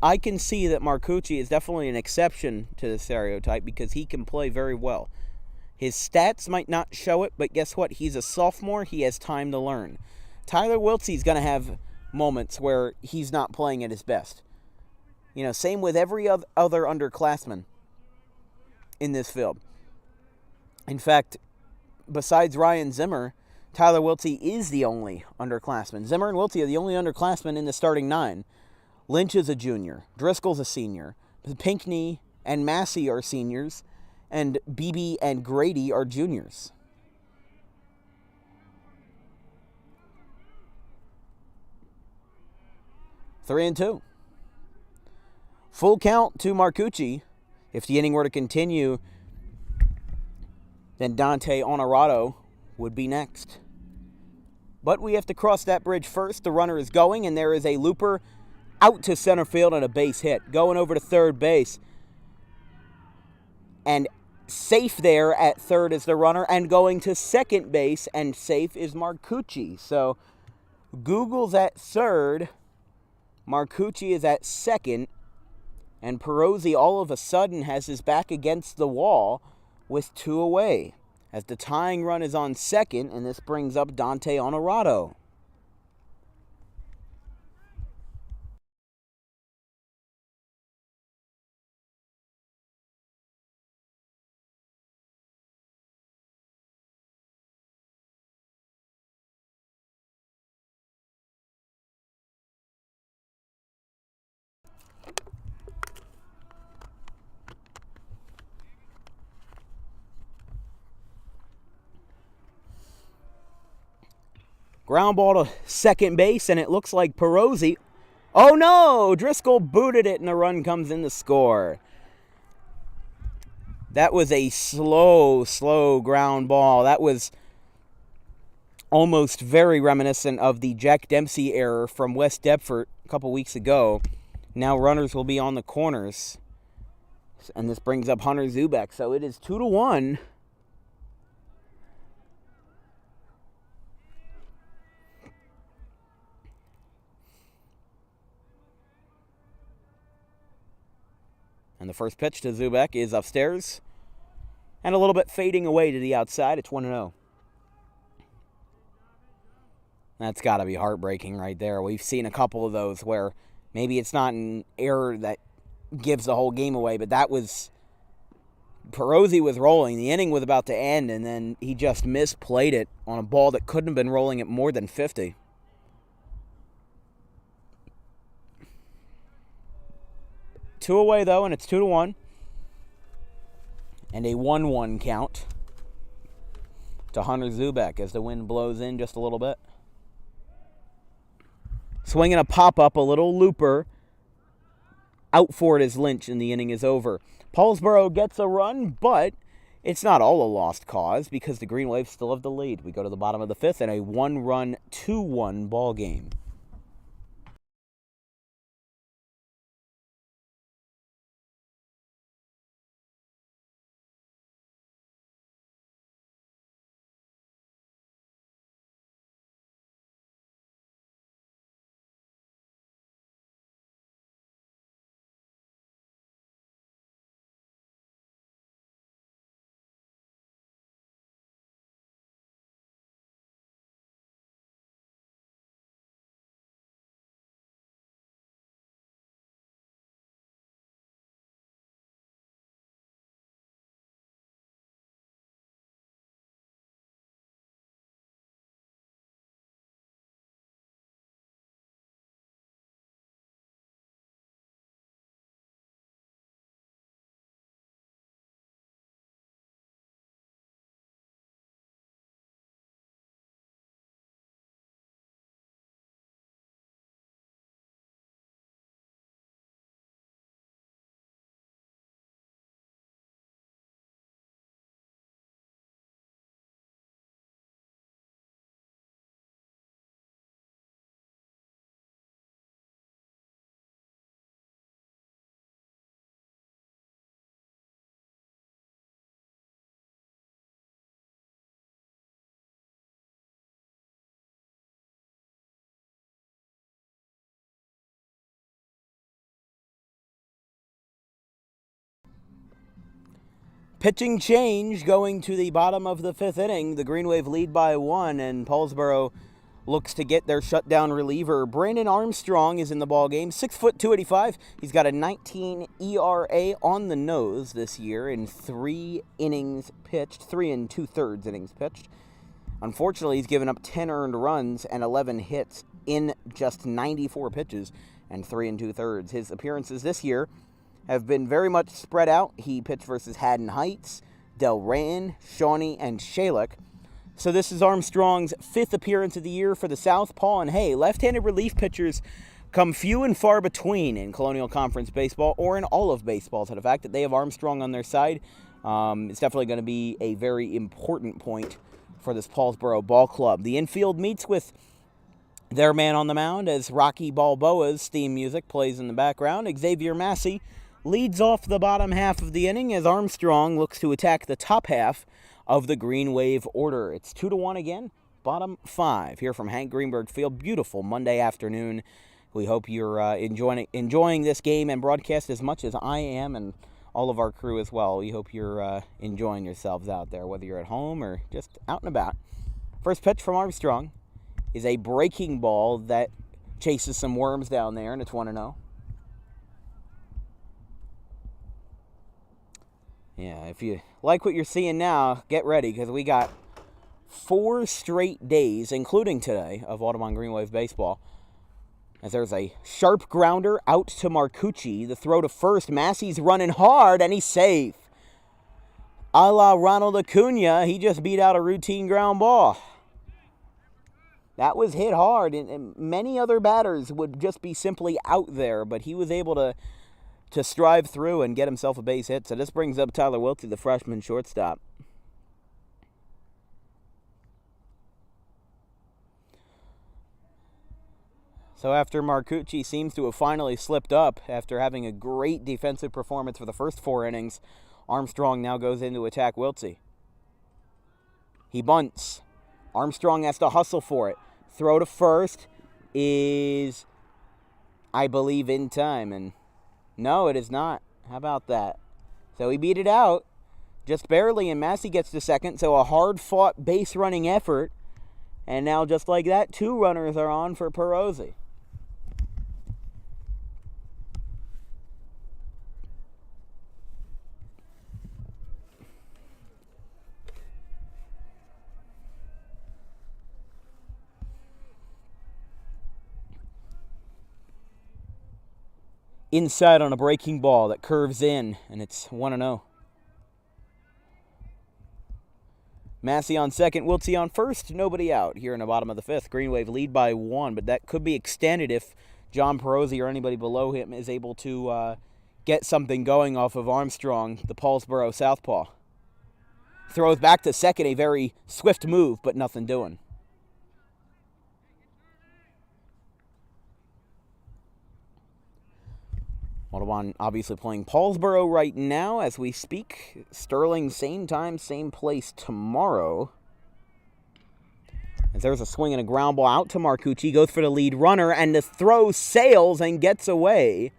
I can see that Marcucci is definitely an exception to the stereotype because he can play very well. His stats might not show it, but guess what? He's a sophomore. He has time to learn. Tyler Wiltsey's going to have moments where he's not playing at his best. You know, same with every other underclassman in this field. In fact, besides Ryan Zimmer, Tyler Wiltsey is the only underclassman. Zimmer and Wiltsey are the only underclassmen in the starting 9. Lynch is a junior. Driscoll's a senior. Pinckney and Massey are seniors. And Beebe and Grady are juniors. Three and 2. Full count to Marcucci. If the inning were to continue, then Dante Honorado would be next. But we have to cross that bridge first. The runner is going, and there is a looper out to center field and a base hit. Going over to third base. And safe there at third is the runner, and going to second base and safe is Marcucci. So Google's at third, Marcucci is at second, and Perosi all of a sudden has his back against the wall with 2 away, as the tying run is on second, and this brings up Dante Honorado. Ground ball to second base, and it looks like Perosi. Oh no! Driscoll booted it, and the run comes in to score. That was a slow ground ball. That was almost very reminiscent of the Jack Dempsey error from West Deptford a couple weeks ago. Now runners will be on the corners. And this brings up Hunter Zubek. So it is 2-1 And the first pitch to Zubek is upstairs and a little bit fading away to the outside. It's 1-0. That's got to be heartbreaking right there. We've seen a couple of those where maybe it's not an error that gives the whole game away, but that was... Perosi was rolling. The inning was about to end, and then he just misplayed it on a ball that couldn't have been rolling at more than 50. Two away, though, and it's 2-1. And a 1-1 count to Hunter Zubek as the wind blows in just a little bit. Swinging a pop-up, a little looper. Out for it is Lynch, and the inning is over. Paulsboro gets a run, but it's not all a lost cause because the Green Waves still have the lead. We go to the bottom of the fifth in a 1-run, 2-1 ball game. Pitching change going to the bottom of the fifth inning. The Green Wave lead by 1, and Paulsboro looks to get their shutdown reliever. Brandon Armstrong is in the ball game. 6 foot 285. He's got a 19 ERA on the nose this year in 3 innings pitched, 3 2/3 innings pitched. Unfortunately, he's given up 10 earned runs and 11 hits in just 94 pitches and 3 2/3. His appearances this year have been very much spread out. He pitched versus Haddon Heights, Delran, Shawnee, and Shalek. So this is Armstrong's 5th appearance of the year for the Southpaw. And hey, left-handed relief pitchers come few and far between in Colonial Conference baseball or in all of baseball. So the fact that they have Armstrong on their side is definitely going to be a very important point for this Paulsboro ball club. The infield meets with their man on the mound as Rocky Balboa's theme music plays in the background. Xavier Massey leads off the bottom half of the inning as Armstrong looks to attack the top half of the Green Wave order. It's 2-1 again, bottom 5 here from Hank Greenberg Field. Beautiful Monday afternoon. We hope you're enjoying this game and broadcast as much as I am and all of our crew as well. We hope you're enjoying yourselves out there, whether you're at home or just out and about. First pitch from Armstrong is a breaking ball that chases some worms down there, and it's 1-0. Yeah, if you like what you're seeing now, get ready, because we got 4 straight days, including today, of Audubon Green Wave baseball. As there's a sharp grounder out to Marcucci. The throw to first. Massey's running hard, and he's safe. A la Ronald Acuna, he just beat out a routine ground ball. That was hit hard, and many other batters would just be simply out there, but he was able to strive through and get himself a base hit. So this brings up Tyler Wiltsey, the freshman shortstop. So after Marcucci seems to have finally slipped up after having a great defensive performance for the first 4 innings, Armstrong now goes in to attack Wiltsey. He bunts. Armstrong has to hustle for it. Throw to first is, I believe, in time, and no, it is not. How about that? So he beat it out just barely, and Massey gets to second. So a hard-fought base-running effort. And now, just like that, 2 runners are on for Perosi. Inside on a breaking ball that curves in, and it's 1-0. Massey on second, Wiltsey on first, nobody out here in the bottom of the 5th. Green Wave lead by 1, but that could be extended if John Perosi or anybody below him is able to get something going off of Armstrong, the Paulsboro southpaw. Throws back to second, a very swift move, but nothing doing. Audubon obviously playing Paulsboro right now as we speak. Sterling, same time, same place tomorrow. As there's a swing and a ground ball out to Marcucci. Goes for the lead runner, and the throw sails and gets away.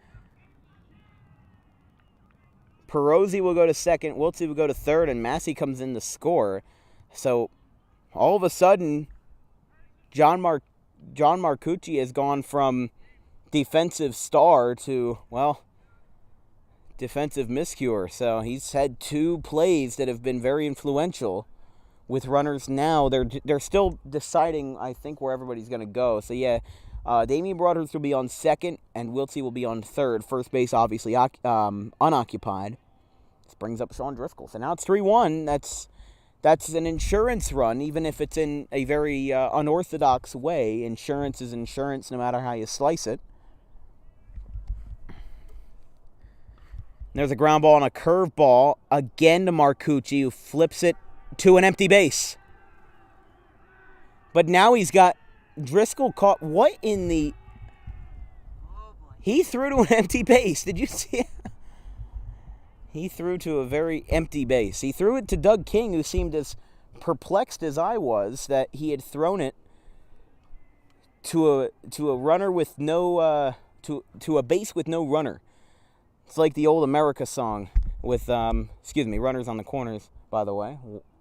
Perosi will go to second. Wiltsey will go to third, and Massey comes in to score. So all of a sudden, John Marcucci has gone from defensive star to, well, defensive miscure. So he's had 2 plays that have been very influential with runners now. They're still deciding, I think, where everybody's going to go. So, yeah, Damian Broadhurst will be on second, and Wiltsey will be on third. First base, obviously, unoccupied. This brings up Sean Driscoll. So now it's 3-1. That's an insurance run, even if it's in a very unorthodox way. Insurance is insurance no matter how you slice it. There's a ground ball and a curve ball again to Marcucci, who flips it to an empty base. But now he's got Driscoll caught. What in the... He threw to an empty base. Did you see it? He threw to a very empty base. He threw it to Doug King, who seemed as perplexed as I was that he had thrown it to a runner with no... to a base with no runner. It's like the old America song with, runners on the corners, by the way.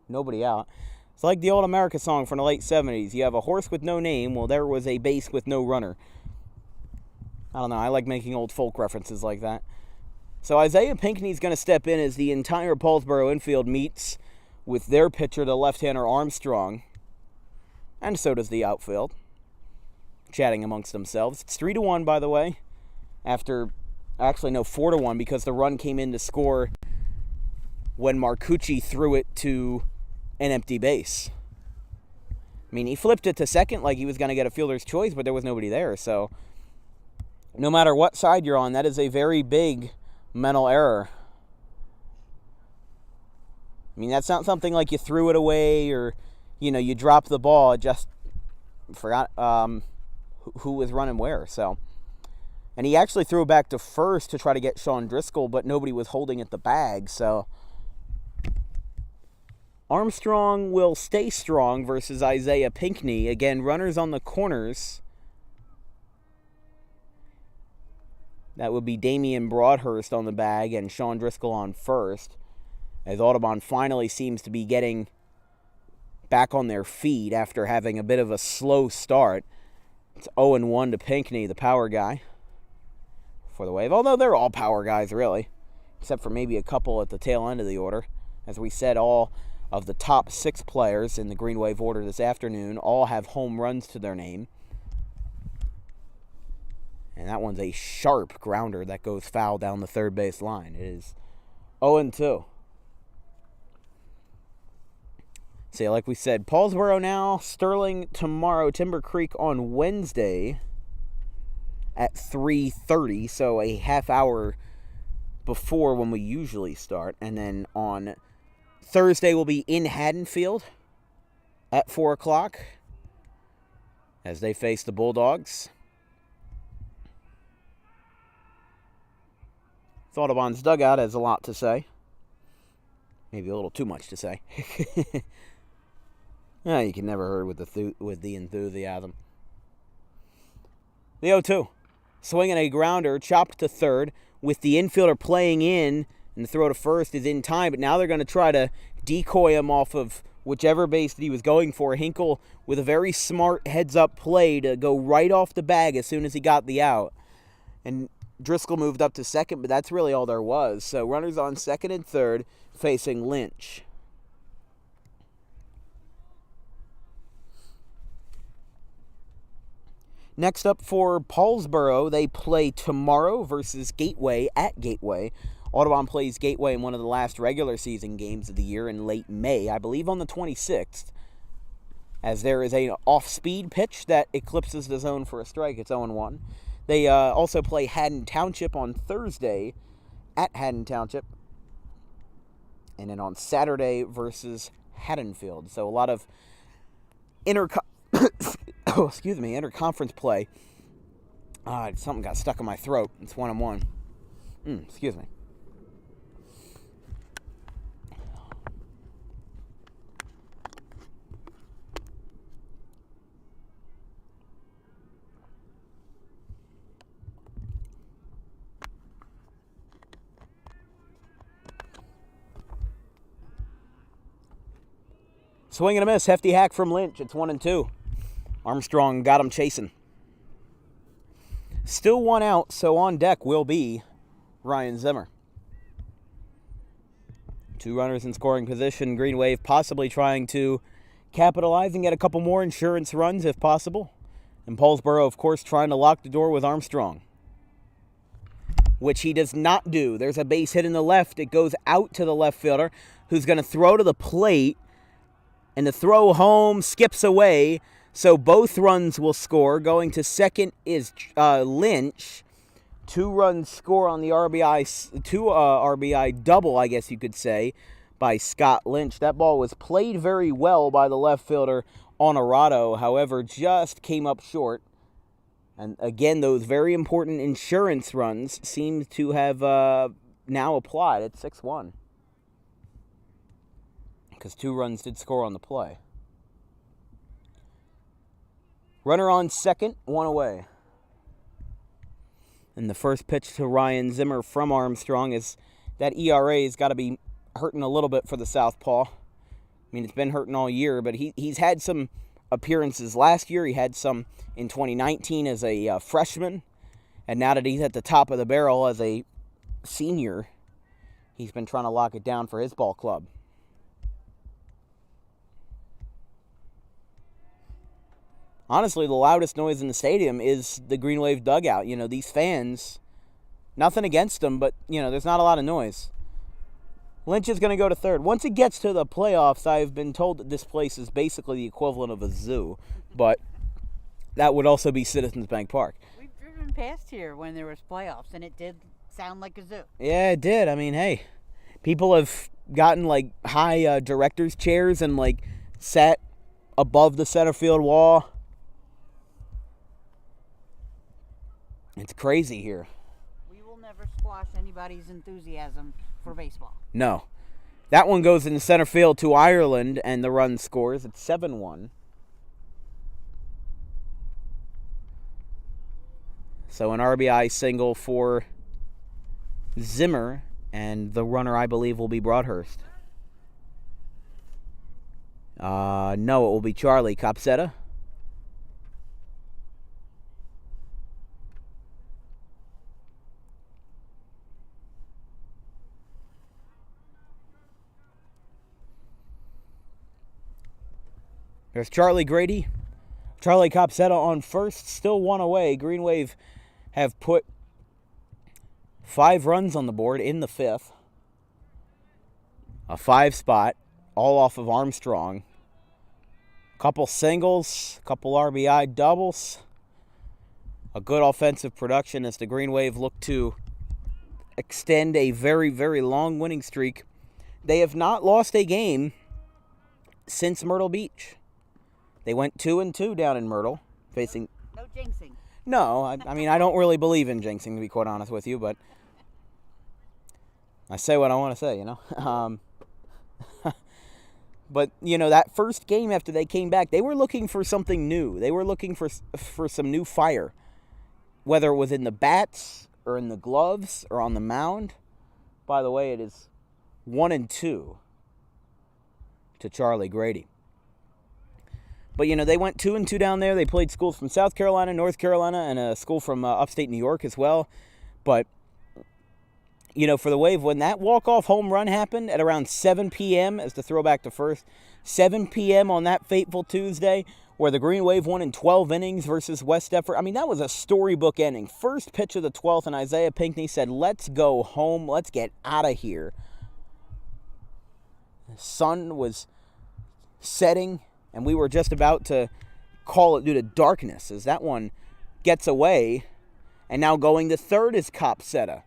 Nobody out. It's like the old America song from the late 70s. You have a horse with no name. Well, there was a base with no runner. I don't know. I like making old folk references like that. So Isaiah Pinckney's going to step in as the entire Paulsboro infield meets with their pitcher, the left-hander Armstrong. And so does the outfield. Chatting amongst themselves. It's 3-1, by the way, after... Actually, no, 4-1, because the run came in to score when Marcucci threw it to an empty base. I mean, he flipped it to second like he was going to get a fielder's choice, but there was nobody there. So, no matter what side you're on, that is a very big mental error. I mean, that's not something like you threw it away or, you dropped the ball. It just forgot who was running where, so... And he actually threw it back to first to try to get Sean Driscoll, but nobody was holding at the bag, so... Armstrong will stay strong versus Isaiah Pinckney. Again, runners on the corners. That would be Damian Broadhurst on the bag and Sean Driscoll on first. As Audubon finally seems to be getting back on their feet after having a bit of a slow start. It's 0-1 to Pinckney, the power guy, for the Wave. Although they're all power guys, really. Except for maybe a couple at the tail end of the order. As we said, all of the top 6 players in the Green Wave order this afternoon all have home runs to their name. And that one's a sharp grounder that goes foul down the third base line. It is 0-2. So, like we said, Paulsboro now, Sterling tomorrow, Timber Creek on Wednesday at 3:30, so a half hour before when we usually start. And then on Thursday we'll be in Haddonfield at 4 o'clock as they face the Bulldogs. Audubon's dugout has a lot to say. Maybe a little too much to say. You can never hurt with the enthusiasm. The 0-2. Swinging a grounder, chopped to third. with the infielder playing in, and the throw to first is in time, but now they're going to try to decoy him off of whichever base that he was going for. Hinkle with a very smart heads-up play to go right off the bag as soon as he got the out. And Driscoll moved up to second, but that's really all there was. So runners on second and third facing Lynch. Next up for Paulsboro, they play tomorrow versus Gateway at Gateway. Audubon plays Gateway in one of the last regular season games of the year in late May, I believe on the 26th, as there is an off-speed pitch that eclipses the zone for a strike. It's 0-1. They also play Haddon Township on Thursday at Haddon Township, and then on Saturday versus Haddonfield. So a lot of interconference play. Something got stuck in my throat. It's 1-1. Excuse me. Swing and a miss. Hefty hack from Lynch. It's 1-2. Armstrong got him chasing. Still one out, so on deck will be Ryan Zimmer. Two runners in scoring position. Green Wave possibly trying to capitalize and get a couple more insurance runs if possible. And Paulsboro, of course, trying to lock the door with Armstrong, which he does not do. There's a base hit in the left. It goes out to the left fielder, who's going to throw to the plate. And the throw home skips away, so both runs will score. Going to second is Lynch. 2 runs score on the RBI double, I guess you could say, by Scott Lynch. That ball was played very well by the left fielder, Honorado, however, just came up short. And again, those very important insurance runs seem to have now applied at 6-1. Because 2 runs did score on the play. Runner on second, 1 away. And the first pitch to Ryan Zimmer from Armstrong is that ERA's got to be hurting a little bit for the southpaw. I mean, it's been hurting all year, but he's had some appearances last year. He had some in 2019 as a freshman. And now that he's at the top of the barrel as a senior, he's been trying to lock it down for his ball club. Honestly, the loudest noise in the stadium is the Green Wave dugout. You know, these fans, nothing against them, but, you know, there's not a lot of noise. Lynch is going to go to third. Once it gets to the playoffs, I've been told that this place is basically the equivalent of a zoo, but that would also be Citizens Bank Park. We've driven past here when there was playoffs, and it did sound like a zoo. Yeah, it did. I mean, hey, people have gotten, like, high director's chairs and, like, sat above the center field wall. It's crazy here. We will never squash anybody's enthusiasm for baseball. No. That one goes in center field to Ireland, and the run scores. It's 7-1. So an RBI single for Zimmer, and the runner, I believe, will be Broadhurst. No, it will be Charlie Copsetta. There's Charlie Grady. Charlie Copsetta on first, still 1 away. Green Wave have put 5 runs on the board in the 5th. A 5 spot, all off of Armstrong. Couple singles, couple RBI doubles. A good offensive production as the Green Wave look to extend a very, very long winning streak. They have not lost a game since Myrtle Beach. They went 2-2 down in Myrtle, facing... No jinxing. No, I mean, I don't really believe in jinxing, to be quite honest with you, but I say what I want to say, you know. But, you know, that first game after they came back, they were looking for something new. They were looking for some new fire, whether it was in the bats or in the gloves or on the mound. By the way, it is 1-2 to Charlie Grady. But, they went 2-2 down there. They played schools from South Carolina, North Carolina, and a school from upstate New York as well. But, for the Wave, when that walk-off home run happened at around 7 p.m., as the throwback to first, 7 p.m. on that fateful Tuesday, where the Green Wave won in 12 innings versus West Deptford. I mean, that was a storybook ending. First pitch of the 12th, and Isaiah Pinckney said, let's go home. Let's get out of here. The sun was setting, and we were just about to call it due to darkness as that one gets away. And now going to third is Copsetta.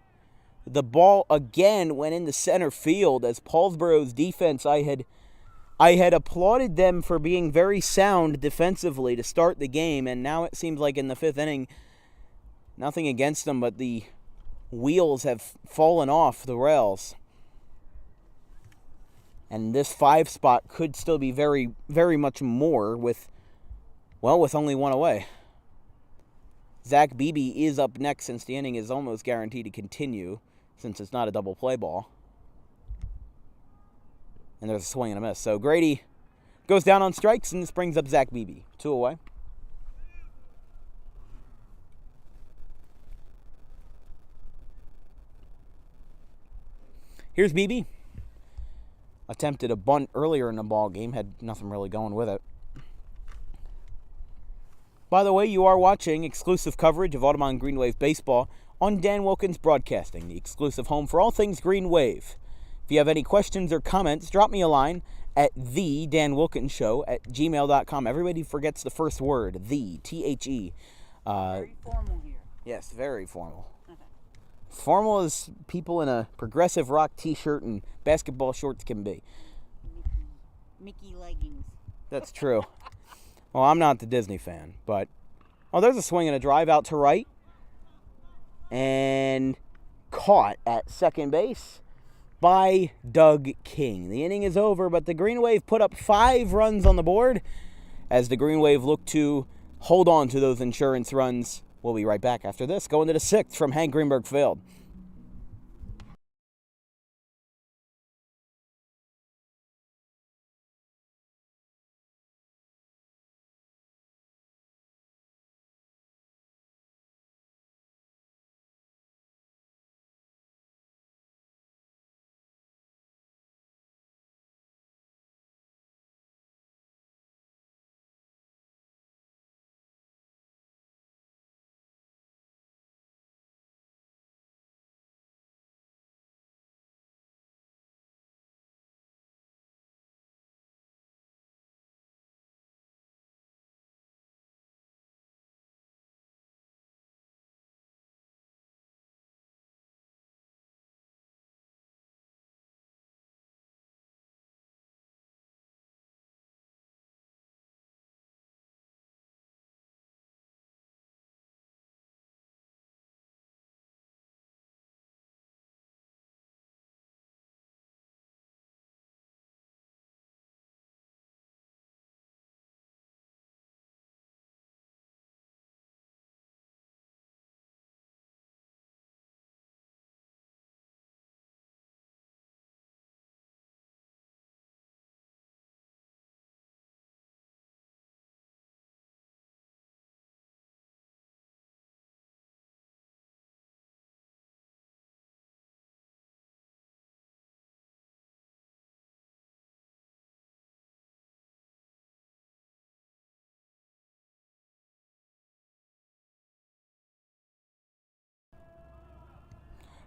The ball again went into center field as Paulsboro's defense, I had applauded them for being very sound defensively to start the game, and now it seems like in the fifth inning, nothing against them, but the wheels have fallen off the rails. And this 5 spot could still be very, very much more with only one away. Zach Beebe is up next since the inning is almost guaranteed to continue since it's not a double play ball. And there's a swing and a miss. So Grady goes down on strikes, and this brings up Zach Beebe. 2 away. Here's Beebe. Attempted a bunt earlier in the ball game. Had nothing really going with it. By the way, you are watching exclusive coverage of Audubon Green Wave Baseball on Dan Wilkins Broadcasting, the exclusive home for all things Green Wave. If you have any questions or comments, drop me a line at thedanwilkinsshow@gmail.com. Everybody forgets the first word, the, T-H-E. Very formal here. Yes, very formal. Formal as people in a progressive rock t-shirt and basketball shorts can be. Mickey leggings. That's true. Well, I'm not the Disney fan, but... Oh, there's a swing and a drive out to right. And caught at second base by Doug King. The inning is over, but the Green Wave put up 5 runs on the board as the Green Wave look to hold on to those insurance runs. We'll be right back after this. Going to the 6th from Hank Greenberg Field.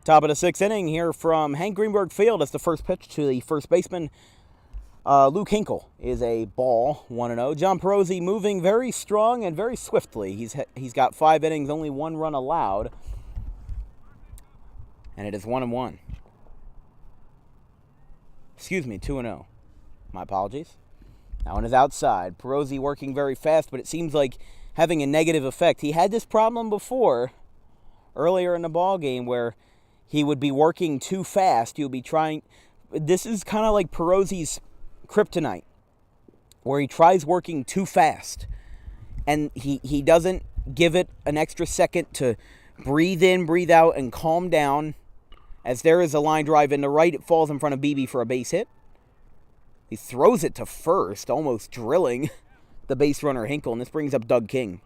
Top of the 6th inning here from Hank Greenberg Field. As the first pitch to the first baseman, Luke Hinkle, is a ball, 1-0. John Perosi moving very strong and very swiftly. He's got 5 innings, only 1 run allowed. And it is 1-1. Excuse me, 2-0. My apologies. That one is outside. Perosi working very fast, but it seems like having a negative effect. He had this problem before, earlier in the ball game, where he would be working too fast. He would be trying... This is kind of like Perosi's kryptonite, where he tries working too fast. And he doesn't give it an extra second to Breathe in, breathe out, and calm down. As there is a line drive in the right, it falls in front of Beebe for a base hit. He throws it to first, almost drilling the base runner Hinkle, and this brings up Doug King,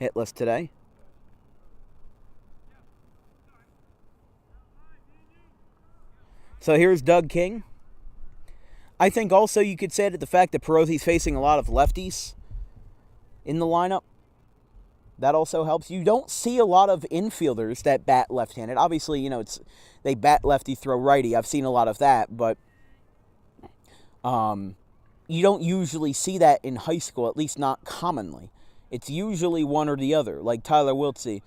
hitless today. So here's Doug King. I think also you could say that the fact that Perozzi's facing a lot of lefties in the lineup, that also helps. You don't see a lot of infielders that bat left-handed. Obviously, they bat lefty, throw righty. I've seen a lot of that, but you don't usually see that in high school, at least not commonly. It's usually one or the other, like Tyler Wiltsey.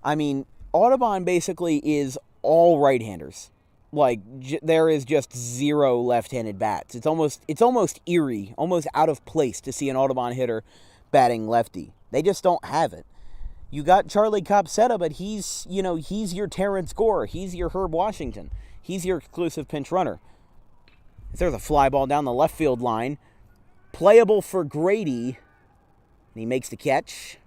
I mean, Audubon basically is all right-handers. Like, there is just zero left-handed bats. It's almost eerie, almost out of place to see an Audubon hitter batting lefty. They just don't have it. You got Charlie Copsetta, but he's your Terrence Gore. He's your Herb Washington. He's your exclusive pinch runner. There's a fly ball down the left field line. Playable for Grady. And he makes the catch.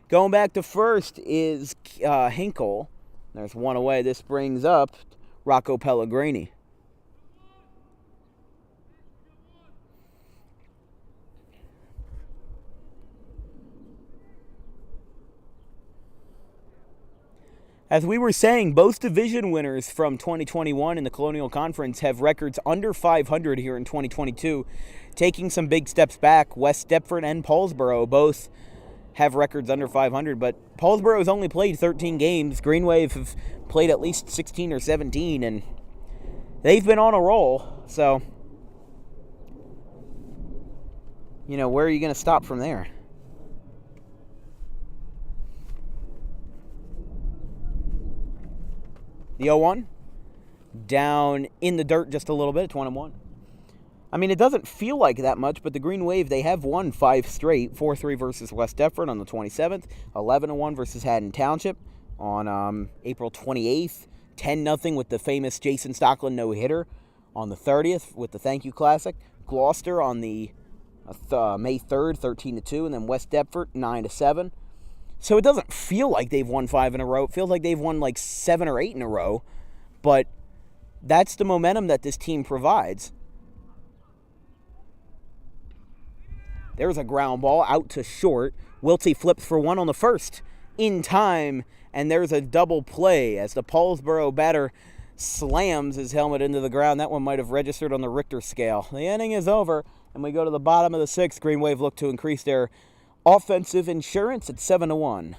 Going back to first is Hinkle. There's one away. This brings up Rocco Pellegrini. As we were saying, both division winners from 2021 in the Colonial Conference have records under 500 here in 2022, taking some big steps back. West Deptford and Paulsboro both have records under 500, but Paulsboro has only played 13 games. Green Wave have played at least 16 or 17, and they've been on a roll. So, where are you going to stop from there? The 0-1, down in the dirt just a little bit, 1-1. I mean, it doesn't feel like that much, but the Green Wave, they have won 5 straight. 4-3 versus West Deptford on the 27th, 11-1 versus Haddon Township on April 28th, 10-0 with the famous Jason Stockland no-hitter on the 30th with the Thank You Classic. Gloucester on the May 3rd, 13-2, and then West Deptford, 9-7. So it doesn't feel like they've won 5 in a row. It feels like they've won like 7 or 8 in a row. But that's the momentum that this team provides. There's a ground ball out to short. Wiltsey flips for one on the first in time. And there's a double play as the Paulsboro batter slams his helmet into the ground. That one might have registered on the Richter scale. The inning is over, and we go to the bottom of the 6th. Green Wave look to increase their offensive insurance at 7-1.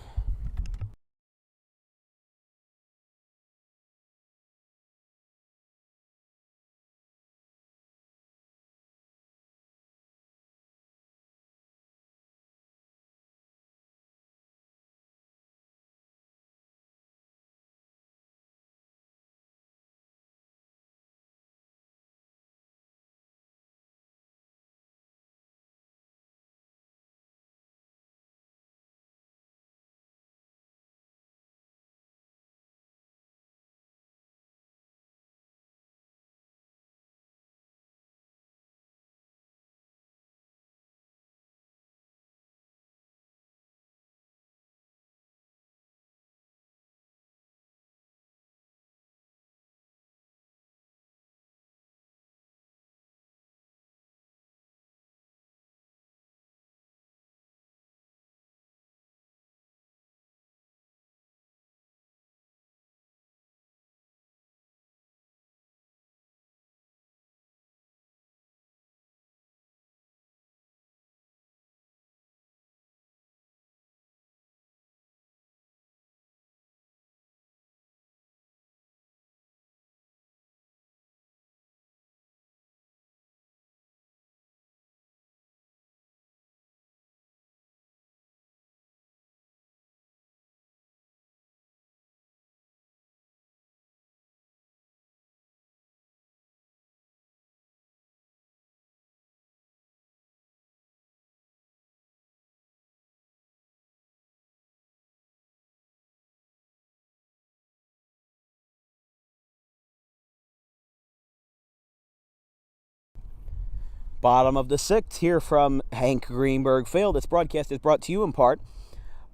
Bottom of the 6th here from Hank Greenberg Field. This broadcast is brought to you in part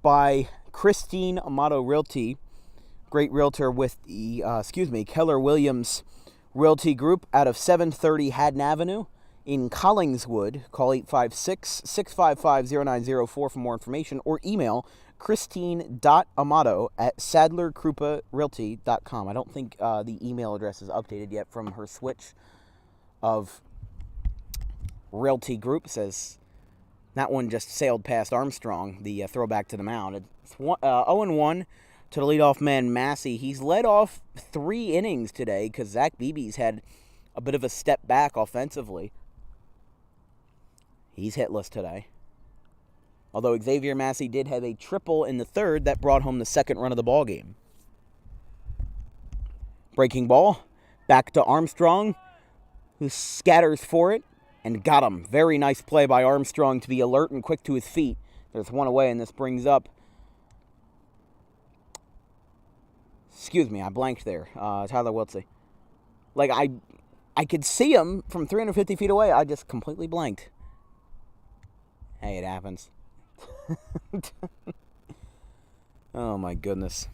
by Christine Amato Realty, great realtor with the, Keller Williams Realty Group out of 730 Haddon Avenue in Collingswood. Call 856-655-0904 for more information, or email christine.amato@sadlerkruparealty.com. I don't think the email address is updated yet from her switch of Realty Group. It says that one just sailed past Armstrong, the throwback to the mound. It's 0-1 to the leadoff man, Massey. He's led off 3 innings today because Zach Beebe's had a bit of a step back offensively. He's hitless today. Although Xavier Massey did have a triple in the third that brought home the second run of the ball game. Breaking ball, back to Armstrong, who scatters for it and got him. Very nice play by Armstrong to be alert and quick to his feet. There's one away, and this brings up... Excuse me, I blanked there. Tyler Wiltsey. Like, I could see him from 350 feet away. I just completely blanked. Hey, it happens. Oh, my goodness.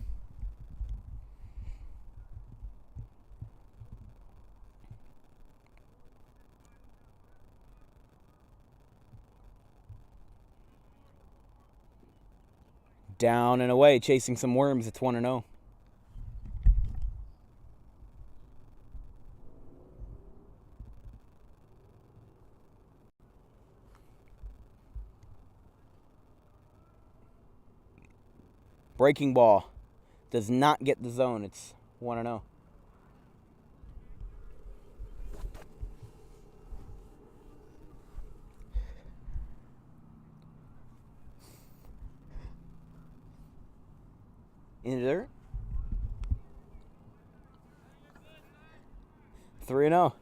Down and away, chasing some worms. It's 1-0. Breaking ball does not get the zone. It's 1-0. In the dirt. 3-0.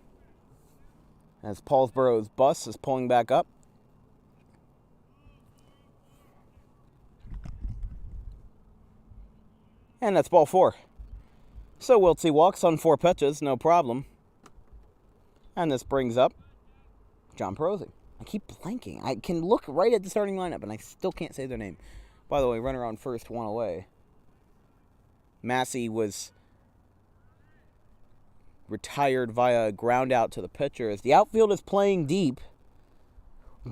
As Paulsboro's bus is pulling back up. And that's ball 4. So Wiltsey walks on 4 pitches, no problem. And this brings up John Perosi. I keep blanking. I can look right at the starting lineup, and I still can't say their name. By the way, runner on first, 1 away. Massey was retired via ground out to the pitcher. As the outfield is playing deep,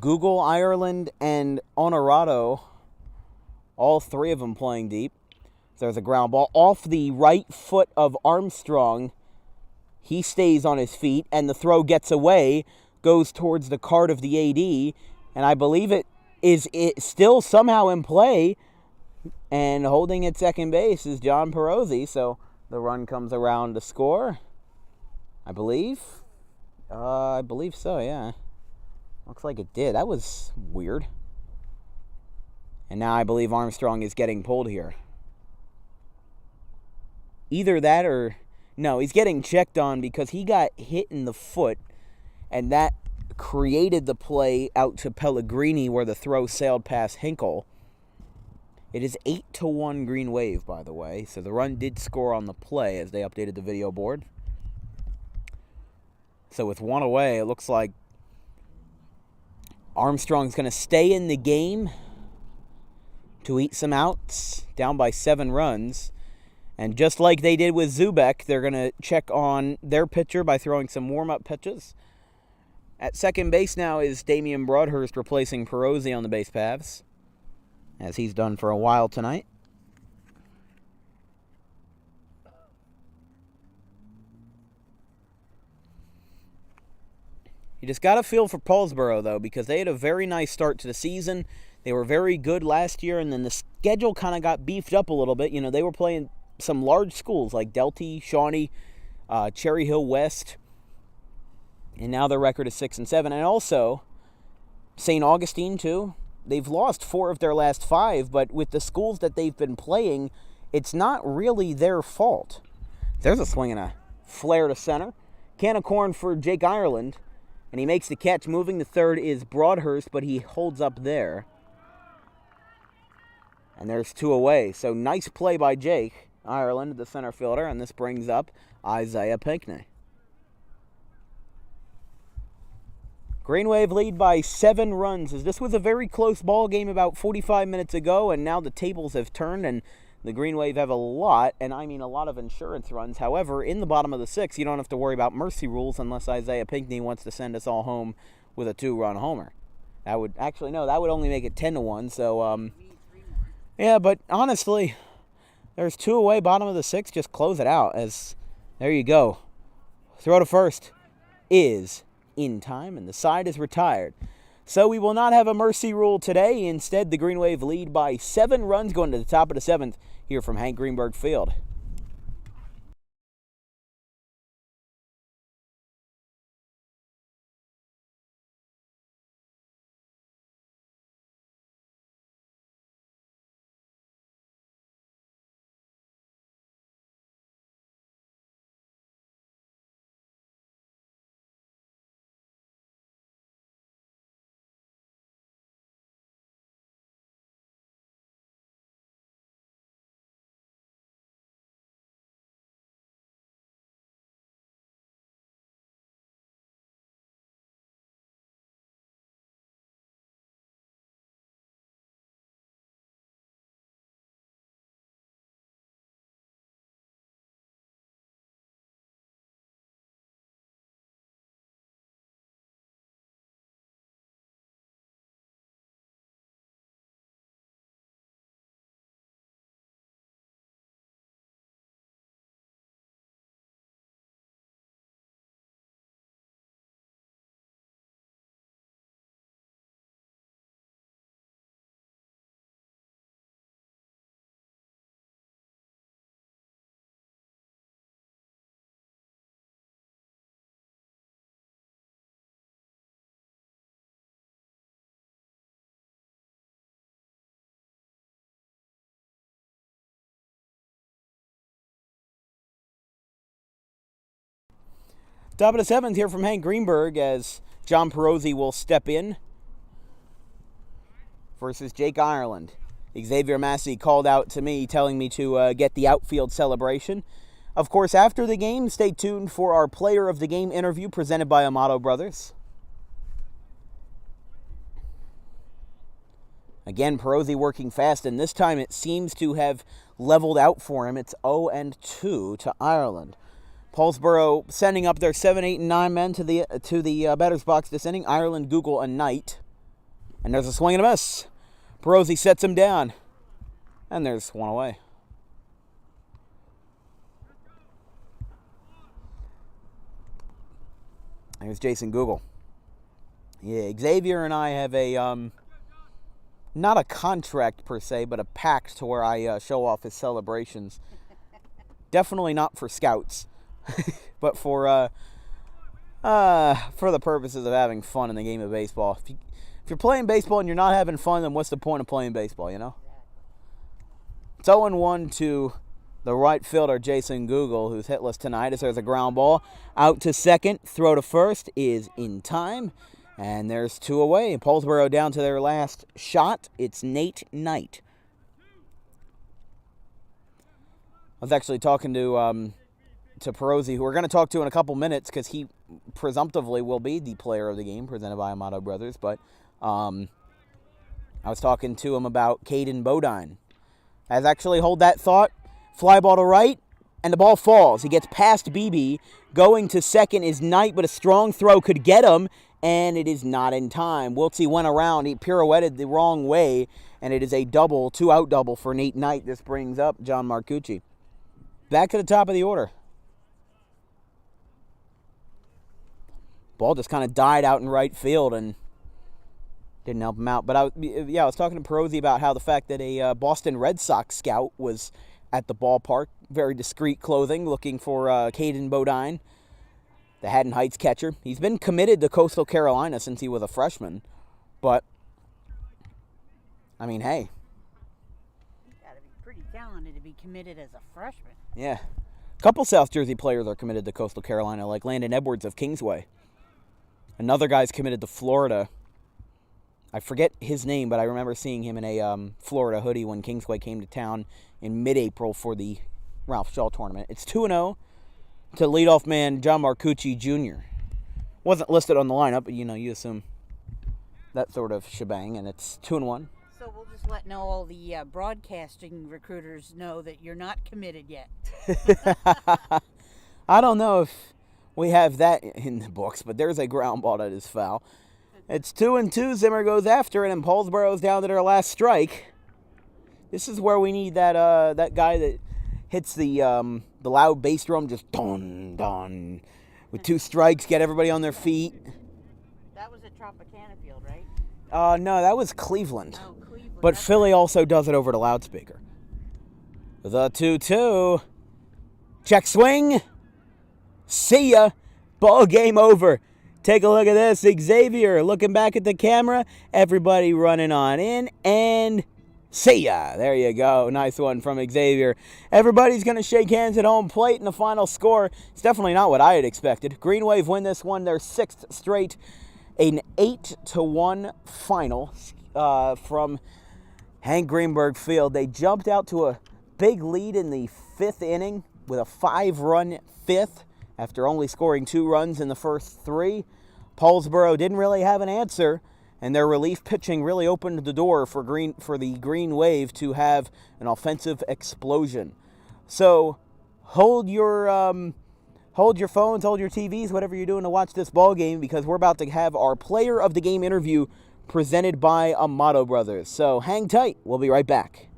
Google, Ireland, and Honorado, all 3 of them playing deep. There's a ground ball off the right foot of Armstrong. He stays on his feet, and the throw gets away, goes towards the cart of the AD, and I believe it still somehow in play, and holding at second base is John Perosi, so the run comes around to score, I believe. I believe so, yeah. Looks like it did. That was weird. And now I believe Armstrong is getting pulled here. Either that or... No, he's getting checked on because he got hit in the foot, and that created the play out to Pellegrini where the throw sailed past Hinkle. It is 8-1 Green Wave, by the way, so the run did score on the play as they updated the video board. So with 1 away, it looks like Armstrong's going to stay in the game to eat some outs, down by 7 runs. And just like they did with Zubek, they're going to check on their pitcher by throwing some warm-up pitches. At second base now is Damian Broadhurst replacing Perosi on the base paths, as he's done for a while tonight. You just got to feel for Paulsboro, though, because they had a very nice start to the season. They were very good last year, and then the schedule kind of got beefed up a little bit. You know, they were playing some large schools like Delty, Shawnee, Cherry Hill West, and now their record is 6-7. And also, St. Augustine, too. They've lost 4 of their last 5, but with the schools that they've been playing, it's not really their fault. There's a swing and a flare to center. Can of corn for Jake Ireland, and he makes the catch. Moving to third is Broadhurst, but he holds up there. And there's 2 away. So nice play by Jake Ireland, the center fielder, and this brings up Isaiah Pinckney. Green Wave lead by 7 runs, as this was a very close ball game about 45 minutes ago, and now the tables have turned, and the Green Wave have a lot, and I mean a lot of insurance runs. However, in the bottom of the 6th, you don't have to worry about mercy rules unless Isaiah Pinckney wants to send us all home with a 2-run homer. That would, actually, no, that would only make it 10-1, so, yeah, but honestly, there's 2 away, bottom of the 6th, just close it out, as, there you go. Throw to first is in time, and the side is retired. So we will not have a mercy rule today. Instead, the Green Wave lead by 7 runs going to the top of the 7th here from Hank Greenberg Field. Top of the 7th here from Hank Greenberg, as John Perozzi will step in versus Jake Ireland. Xavier Massey called out to me, telling me to get the outfield celebration. Of course, after the game, stay tuned for our Player of the Game interview presented by Amato Brothers. Again, Perozzi working fast, and this time it seems to have leveled out for him. It's 0-2 to Ireland. Paulsboro sending up their 7, 8, and 9 men to the batter's box this inning. Ireland, Google, and Knight. And there's a swing and a miss. Perozzi sets him down. And there's one away. Here's Jason Google. Yeah, Xavier and I have a, not a contract per se, but a pact to where I show off his celebrations. Definitely not for scouts. But for the purposes of having fun in the game of baseball. If you're playing baseball and you're not having fun, then what's the point of playing baseball, you know? It's 0-1 to the right fielder, Jason Google, who's hitless tonight, as there's a ground ball. Out to second, throw to first is in time. And there's 2 away. Paulsboro down to their last shot. It's Nate Knight. I was actually talking to Perozzi, who we're going to talk to in a couple minutes, because he presumptively will be the Player of the Game presented by Amato Brothers. But I was talking to him about Caden Bodine. As actually hold that thought, fly ball to right, and the ball falls. He gets past BB. Going to second is Knight, but a strong throw could get him, and it is not in time. Wiltsey went around. He pirouetted the wrong way, and it is a double, 2-out double for Nate Knight. This brings up John Marcucci. Back to the top of the order. Ball just kind of died out in right field and didn't help him out. But I was talking to Perozzi about how the fact that a Boston Red Sox scout was at the ballpark, very discreet clothing, looking for Caden Bodine, the Haddon Heights catcher. He's been committed to Coastal Carolina since he was a freshman. But, I mean, hey. You got to be pretty talented to be committed as a freshman. Yeah. A couple South Jersey players are committed to Coastal Carolina, like Landon Edwards of Kingsway. Another guy's committed to Florida. I forget his name, but I remember seeing him in a Florida hoodie when Kingsway came to town in mid-April for the Ralph Shaw tournament. It's 2-0 to leadoff man John Marcucci Jr. Wasn't listed on the lineup, but you assume that sort of shebang, and it's 2-1. So we'll just let all the broadcasting recruiters know that you're not committed yet. I don't know if we have that in the books, but there's a ground ball that is foul. It's 2-2. Zimmer goes after it, and Paulsboro's down to their last strike. This is where we need that guy that hits the loud bass drum, just don don, with 2 strikes, get everybody on their feet. That was at Tropicana Field, right? No, that was Cleveland. Oh, Cleveland. But Philly also does it over the loudspeaker. The 2-2. Check swing. See ya. Ball game over. Take a look at this. Xavier looking back at the camera. Everybody running on in. And see ya. There you go. Nice one from Xavier. Everybody's going to shake hands at home plate, and the final score is definitely not what I had expected. Green Wave win this one, their 6th straight. An 8-1 final from Hank Greenberg Field. They jumped out to a big lead in the 5th inning with a 5-run 5th after only scoring 2 runs in the first 3. Paulsboro didn't really have an answer, and their relief pitching really opened the door for the Green Wave to have an offensive explosion. So hold your phones, hold your TVs, whatever you're doing to watch this ball game, because we're about to have our player of the game interview presented by Amato Brothers. So hang tight. We'll be right back.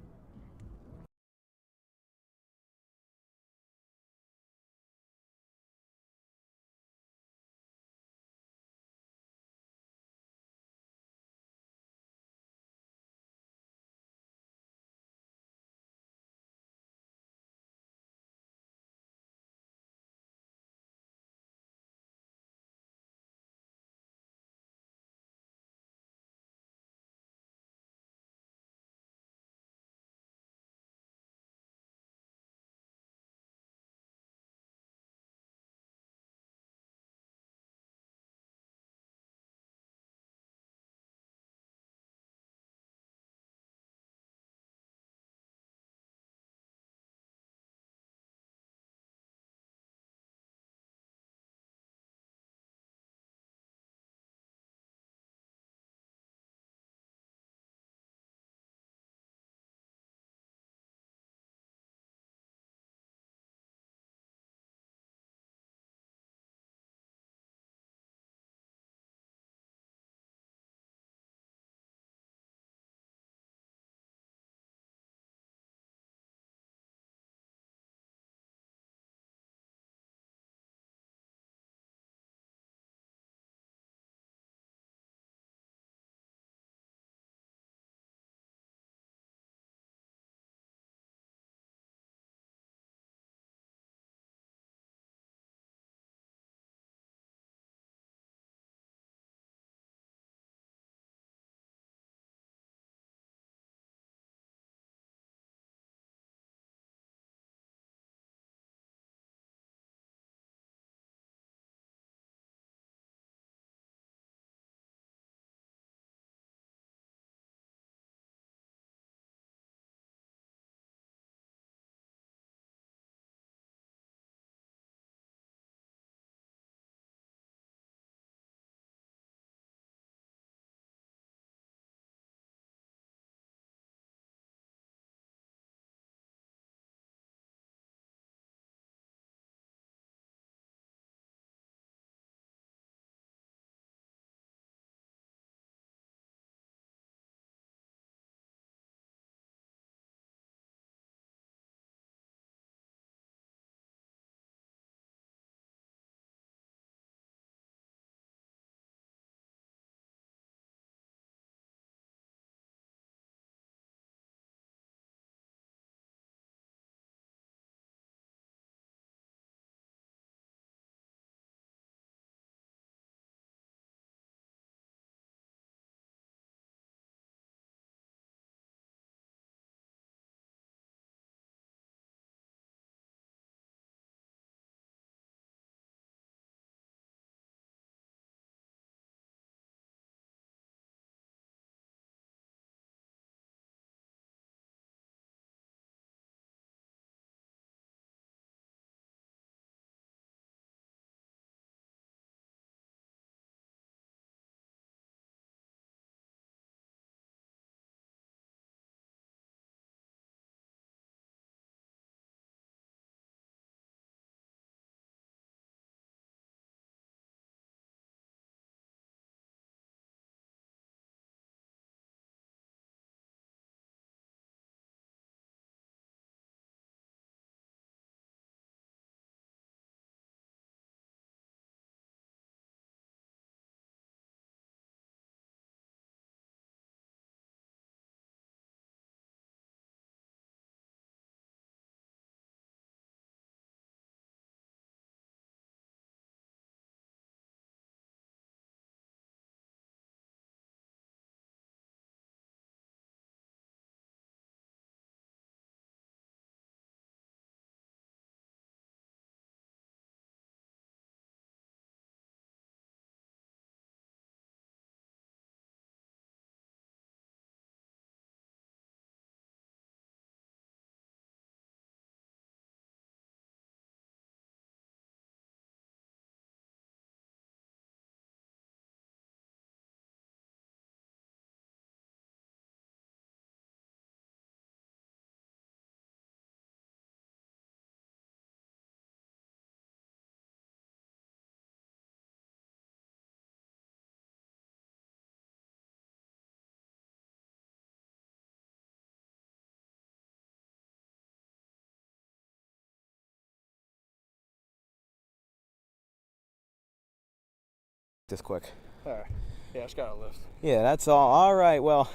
This quick. All right. Yeah, I just got a lift. Yeah, that's all. All right, well,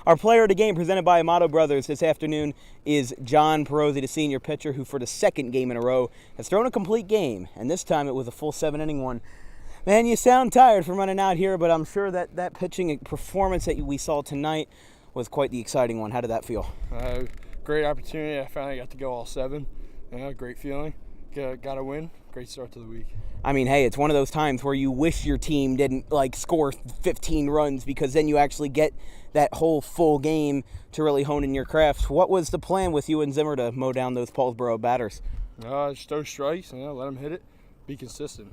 our player of the game presented by Amato Brothers this afternoon is John Perozzi, the senior pitcher, who for the second game in a row has thrown a complete game, and this time it was a full 7-inning one. Man, you sound tired from running out here, but I'm sure that pitching performance that we saw tonight was quite the exciting one. How did that feel? Great opportunity. I finally got to go all 7. Great feeling. Got a win. Great start to the week. I mean, hey, it's one of those times where you wish your team didn't score 15 runs, because then you actually get that whole full game to really hone in your craft. What was the plan with you and Zimmer to mow down those Paulsboro batters? Just throw strikes, let them hit it, be consistent.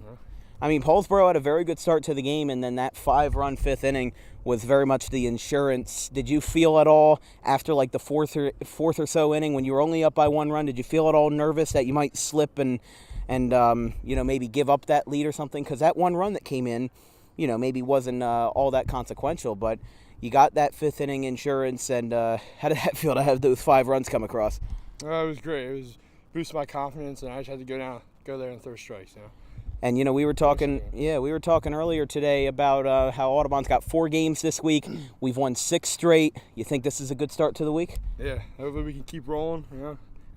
I mean, Paulsboro had a very good start to the game, and then that 5-run 5th inning was very much the insurance. Did you feel at all after the fourth or so inning, when you were only up by 1 run, did you feel at all nervous that you might slip and maybe give up that lead or something? Because that 1 run that came in, maybe wasn't all that consequential, but you got that 5th inning insurance. And how did that feel to have those 5 runs come across? It was great. It was boosted my confidence, and I just had to go there and throw strikes. And we were talking earlier today about how Audubon's got 4 games this week. We've won 6 straight. You think this is a good start to the week? Yeah, hopefully we can keep rolling.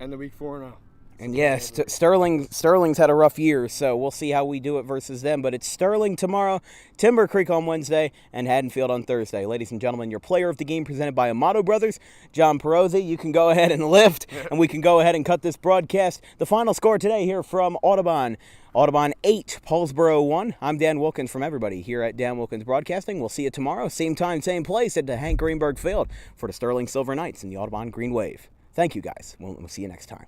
End the week 4-0. And yes, Sterling's had a rough year, so we'll see how we do it versus them. But it's Sterling tomorrow, Timber Creek on Wednesday, and Haddonfield on Thursday. Ladies and gentlemen, your player of the game presented by Amato Brothers, John Perozzi. You can go ahead and lift, and we can go ahead and cut this broadcast. The final score today here from Audubon. Audubon 8, Paulsboro 1. I'm Dan Wilkins from everybody here at Dan Wilkins Broadcasting. We'll see you tomorrow, same time, same place at the Hank Greenberg Field for the Sterling Silver Knights and the Audubon Green Wave. Thank you, guys. We'll see you next time.